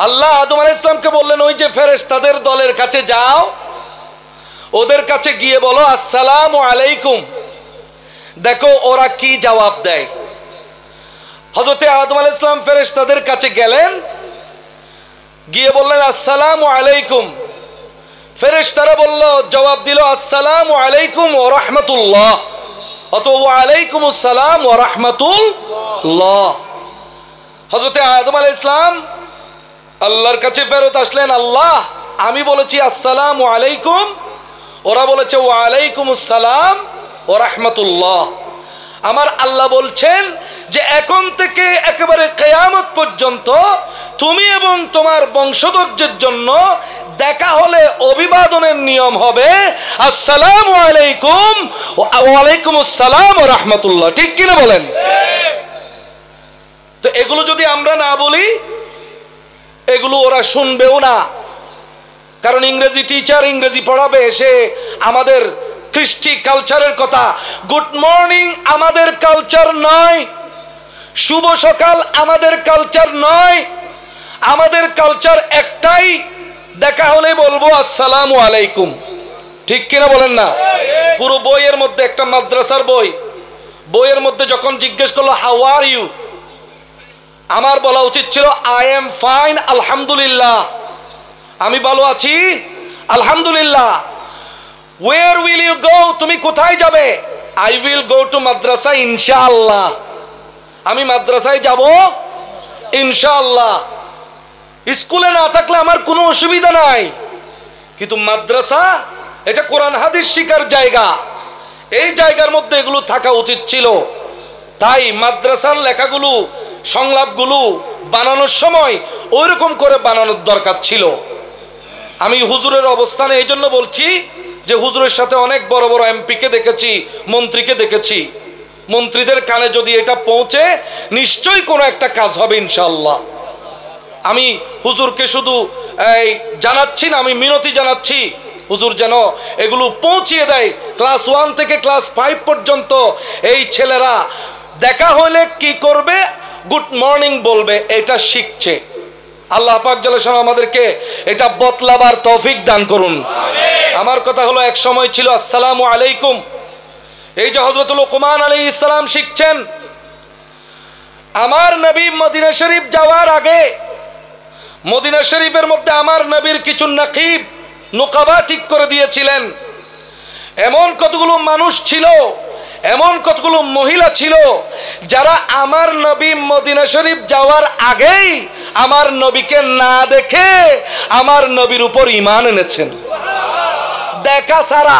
আল্লাহ আদম আলাইহিস সালামকে বললেন ওই যে ফেরেশতাদের দলের কাছে যাও, ওদের কাছে গিয়ে বলো আসসালামু আলাইকুম। দেখো ওরা কি জবাব দেয়। হযরতে আদম আলাইহিস সালাম ফেরেশতাদের কাছে গেলেন, গিয়ে বললেন আসসালামু আলাইকুম। ফেরেশতারা বলল, জবাব দিল আসসালামু আলাইকুম ওয়া রাহমাতুল্লাহ অথবা ওয়া আলাইকুমুস সালাম ওয়া রাহমাতুল্লাহ। হযরতে আদম আলাইহিস সালাম আল্লাহর কাছে ফেরত আসলেন, আল্লাহ আমি বলেছি আসসালামু আলাইকুম, ওরা বলেছে ওয়া আলাইকুমুস সালাম ওয়া রাহমাতুল্লাহ। আমার আল্লাহ বলছেন যে এখন থেকে একেবারে কিয়ামত পর্যন্ত তুমি এবং তোমার বংশধরদের জন্য দেখা হলে অভিবাদনের নিয়ম হবে আসসালামু আলাইকুম ওয়া আলাইকুমুস সালাম ওয়া রাহমাতুল্লাহ। ঠিক কি না বলেন? তো এগুলো যদি আমরা না বলি, এগুলো ওরা শুনবেও না, কারণ ইংরেজি টিচার ইংরেজি পড়াবে, সে আমাদের কৃষ্টি কালচারের কথা। গুড মর্নিং আমাদের কালচার নয়, শুভ সকাল আমাদের কালচার নয়, আমাদের কালচার একটাই, দেখা হলে বলবো আসসালামু আলাইকুম। ঠিক কিনা বলেন না? পুরো বইয়ের মধ্যে একটা মাদ্রাসার বই, বইয়ের মধ্যে যখন জিজ্ঞেস করলো হাউ আর ইউ, আমার বলা উচিত ছিল আই এম ফাইন আলহামদুলিল্লাহ, আমি ভালো আছি আলহামদুলিল্লাহ। ওয়ের উইল ইউ গো, তুমি কোথায় যাবে? আই উইল গো টু মাদ্রাসা ইনশাআল্লাহ, আমি মাদ্রাসায় যাব ইনশাআল্লাহ। স্কুলে না থাকলে আমার কোনো অসুবিধা নাই, কিন্তু মাদ্রাসা এটা কোরআন হাদিস শিখার জায়গা, এই জায়গার মধ্যে এগুলো থাকা উচিত ছিল। তাই মাদ্রাসার লেখাগুলো সংলাপগুলো বানানোর সময় ওইরকম করে বানানোর দরকার ছিল। আমি হুজুরের অবস্থানে এই জন্য বলছি যে হুজুরের সাথে অনেক বড় বড় এমপিকে দেখেছি, মন্ত্রীকে দেখেছি। মন্ত্রীদের কানে যদি এটা পৌঁছে নিশ্চয়ই কোনো একটা কাজ হবে ইনশাআল্লাহ। আমি হুজুরকে শুধু জানাচ্ছি না, আমি মিনতি জানাচ্ছি হুজুর যেন এগুলো পৌঁছিয়ে দেয়। ক্লাস 1 থেকে ক্লাস 5 পর্যন্ত এই ছেলেরা দেখা হলে কি করবে, গুড মর্নিং বলবে, এটা শিখছে। আল্লাহ পাক জাল্লা শাআনহু আমাদেরকে এটা বদলাবার তৌফিক দান করুন। আমার কথা হলো এক সময় ছিল আসসালামু আলাইকুম। এই যে হযরত লুকমান আলাইহিস সালাম শিখছেন, আমার নবী মদিনা শরীফ যাওয়ার আগে মদিনা শরীফের মধ্যে আমার নবীর কিছু নাকিব নুকাবা ঠিক করে দিয়েছিলেন। এমন কতগুলো মানুষ ছিল, এমন কতগুলো মহিলা ছিল যারা আমার নবী মদিনা শরীফ যাওয়ার আগেই আমার নবীকে না দেখে আমার নবীর উপর ঈমান এনেছেন, দেখা ছাড়া।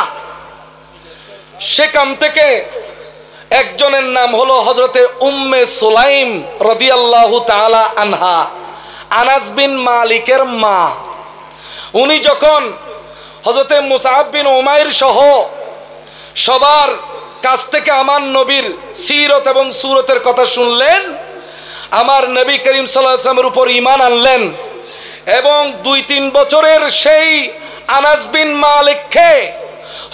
সেখান থেকে একজনের নাম হলো হযরতে উম্মে সুলাইম রাদিয়াল্লাহু তাআলা আনহা, আনাস বিন মালিকের মা। উনি যখন হযরতে মুসআব বিন উমাইর সহ সবার কাছ থেকে আমার নবীর সিরত এবং সুরতের কথা শুনলেন, আমার নবী করিম সাল্লাল্লাহু আলাইহি ওয়াসাল্লামের উপর ঈমান আনলেন এবং 2-3 বছরের সেই আনাস বিন মালিককে,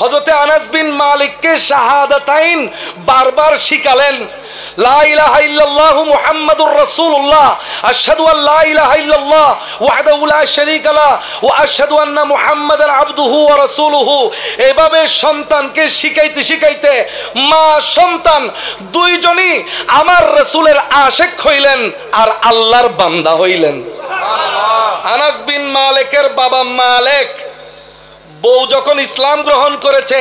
হযরতে আনাস বিন মালিককে শাহাদাতাইন বারবার শিখালেন। লা ইলাহা ইল্লাল্লাহ মুহাম্মাদুর রাসূলুল্লাহ, আশহাদু আল লা ইলাহা ইল্লাল্লাহ ওয়াহদাহু লা শারীকা লা ওয়া আশহাদু আন্না মুহাম্মাদান আবদুহু ওয়া রাসূলুহু। এভাবে সন্তানকে শিখাইতে শিখাইতে মা সন্তান দুইজনই আমার রাসূলের আশিক হইলেন আর আল্লাহর বান্দা হইলেন। সুবহানাল্লাহ। আনাস বিন মালিকের বাবা মালিক বউ যখন ইসলাম গ্রহণ করেছে,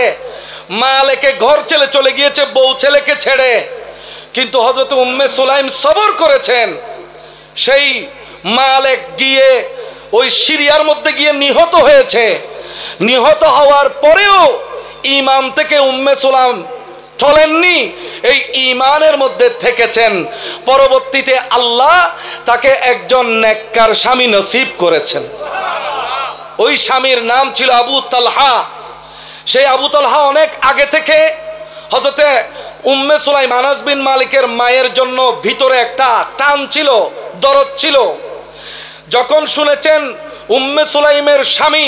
মালিকে ঘর ছেড়ে চলে গিয়েছে বউ ছেলেকে ছেড়ে, কিন্তু হযরত উম্মে সুলাইম সবর করেছেন। সেই মালিক গিয়ে ওই সিরিয়ার মধ্যে গিয়ে নিহত হয়েছে। নিহত হওয়ার পরেও ঈমান থেকে উম্মে সুলাইম চলেননি, এই ঈমানের মধ্যে থেকেছেন। পরবর্তীতে আল্লাহ তাকে একজন নেককার স্বামী নসিব করেছেন। ওই স্বামীর নাম ছিল আবু তালহা। সেই আবু তালহা অনেক আগে থেকে হযরতে উম্মে সুলাইম আনাস বিন মালিকের মায়ের জন্য ভিতরে একটা টান ছিল, দরদ ছিল। যখন শুনেছেন উম্মে সুলাইমের স্বামী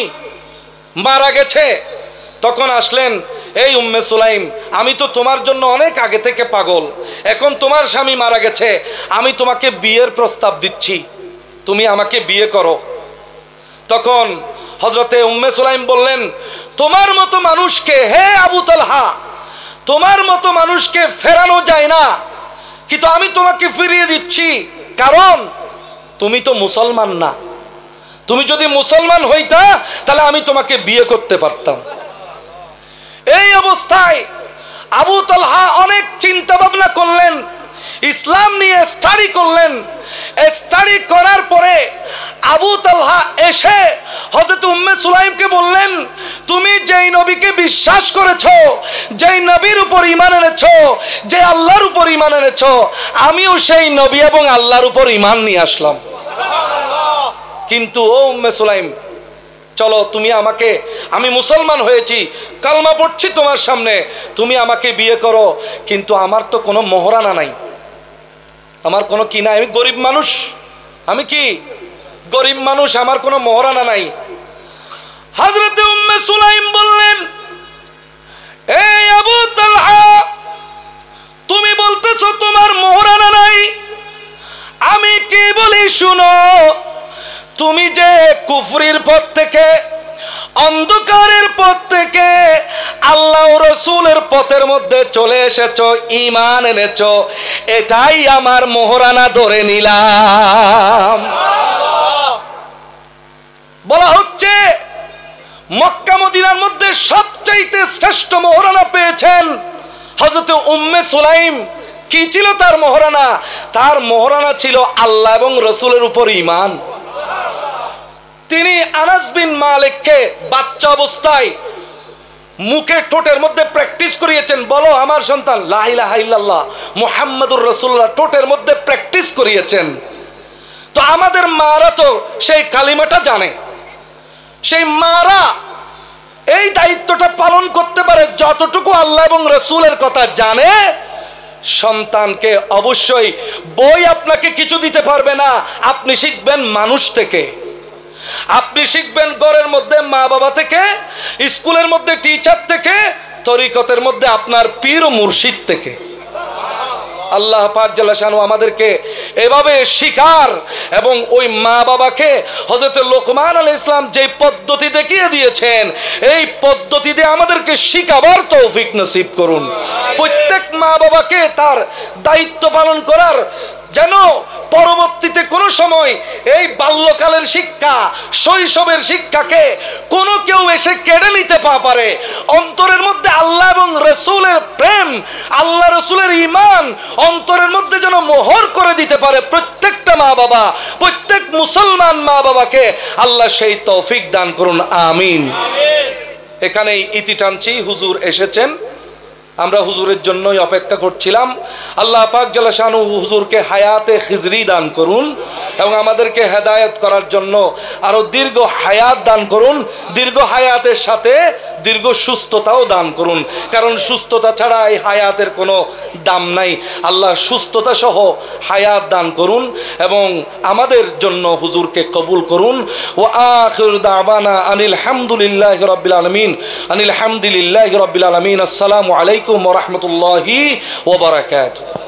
মারা গেছে, তখন আসলেন, এই উম্মে সুলাইম, আমি তো তোমার জন্য অনেক আগে থেকে পাগল, এখন তোমার স্বামী মারা গেছে, আমি তোমাকে বিয়ের প্রস্তাব দিচ্ছি, তুমি আমাকে বিয়ে করো। তখন হযরতে উম্মে সুলাইম বললেন, তোমার মতো মানুষকে, হে আবু তালহা, তোমার মতো মানুষকে ফেরানো যায় না, কিন্তু আমি তোমাকে ফিরিয়ে দিচ্ছি, কারণ তুমি তো মুসলমান না। তুমি যদি মুসলমান হইতা তাহলে আমি তোমাকে বিয়ে করতে পারতাম। এই অবস্থায় আবু তালহা অনেক চিন্তা ভাবনা করলেন, ইসলাম নিয়ে স্টাডি করলেন। স্টাডি করার পরে আবু তালহা এসে হযরত উম্মে সুলাইমকে বললেন, তুমি যেই নবীকে বিশ্বাস করেছো, যেই নবীর উপর ঈমান এনেছো, যে আল্লাহর উপর ঈমান এনেছো, আমিও সেই নবী এবং আল্লাহর উপর ঈমান নিয়ে আসলাম। কিন্তু ও উম্মে সুলাইম, চলো তুমি আমাকে, আমি মুসলমান হয়েছি, কালমা পড়ছি তোমার সামনে, তুমি আমাকে বিয়ে করো, কিন্তু আমার তো কোনো মোহরানা নাই, আমার কোনো কি নাই, আমি গরিব মানুষ, আমি কি গরিব মানুষ, আমার কোনো মোহরানা নাই। হযরতে উম্মে সুলাইম বললেন, এই আবু তালহা, তুমি বলতেছো তোমার মোহরানা নাই, আমি কি বলি শুনো, তুমি যে কুফরির পথ থেকে, অন্ধকারের পথ থেকে আল্লাহ ও রাসূলের পথের মধ্যে চলে এসেছো, ঈমান এনেছো, এটাই আমার মোহরানা ধরে নিলাম। বলা হচ্ছে মক্কা মদিনার মধ্যে সবচাইতে শ্রেষ্ঠ মোহরানা পেয়েছেন হযরত উম্মে সুলাইম। কি ছিল তার মোহরানা? তার মোহরানা ছিল আল্লাহ এবং রাসূলের উপর ঈমান। তিনি আনাস বিন মালিককে বাচ্চা অবস্থায় মুখে ঠোঁটের মধ্যে প্র্যাকটিস করিয়েছেন, বলো আমার সন্তান লা ইলাহা ইল্লাল্লাহ মুহাম্মাদুর রাসূলুল্লাহ, ঠোঁটের মধ্যে প্র্যাকটিস করিয়েছেন। তো আমাদের মারা তো সেই কালিমাটা জানে, সেই মারা এই দায়িত্বটা পালন করতে পারে যতটুকু আল্লাহ এবং রাসূলের কথা জানে। সন্তানকে অবশ্যই বই আপনাকে কিছু দিতে পারবে না, আপনি শিখবেন মানুষ থেকে, আপনি শিখবেন ঘরের মধ্যে মা বাবা থেকে, স্কুলের মধ্যে টিচার থেকে, তরিকতের মধ্যে আপনার পীর ও মুর্শিদ থেকে। আল্লাহ পাক জাল্লা শানহু আমাদেরকে এভাবে শিকার এবং ওই মা বাবাকে হযরত লোকমান আলাইহিস সালাম যে পদ্ধতি দেখিয়ে দিয়েছেন, এই পদ্ধতি দিয়ে আমাদেরকে শিখাবার তৌফিক নসিব করুন। প্রত্যেক মা বাবাকে তার দায়িত্ব পালন করার, যেন পরবর্তীতে কোনো সময় এই বাল্যকালের শিক্ষা, শৈশবের শিক্ষাকে কোনো কেউ এসে কেড়ে নিতে পারে। অন্তরের মধ্যে আল্লাহ এবং রাসূলের প্রেম, আল্লাহ রাসূলের ঈমান অন্তরের মধ্যে যেন মোহর করে দিতে পারে প্রত্যেকটা মা বাবা, প্রত্যেক মুসলমান মা বাবাকে আল্লাহ সেই তৌফিক দান করুন, আমিন। এখানেই ইতি টানছি, হুজুর এসেছেন, আমরা হুজুরের জন্যই অপেক্ষা করছিলাম। আল্লাহ পাক জাল্লা শানহু হুজুরকে হায়াতে খিজরি দান করুন এবং আমাদেরকে হেদায়েত করার জন্য আরো দীর্ঘ হায়াত দান করুন, দীর্ঘ হায়াতের সাথে দীর্ঘ সুস্থতাও দান করুন, কারণ সুস্থতা ছাড়া এই হায়াতের কোনো দাম নাই। আল্লাহ সুস্থতা সহ হায়াত দান করুন এবং আমাদের জন্য হুজুরকে কবুল করুন। ওয়া আখিরু দাওয়ানা আনিল হামদুলিল্লাহি রাব্বিল আলামিন, আনিল হামদুলিল্লাহি রাব্বিল আলামিন। আসসালামু আলাইকুম ওয়া রাহমাতুল্লাহি ওয়া বারাকাতুহু।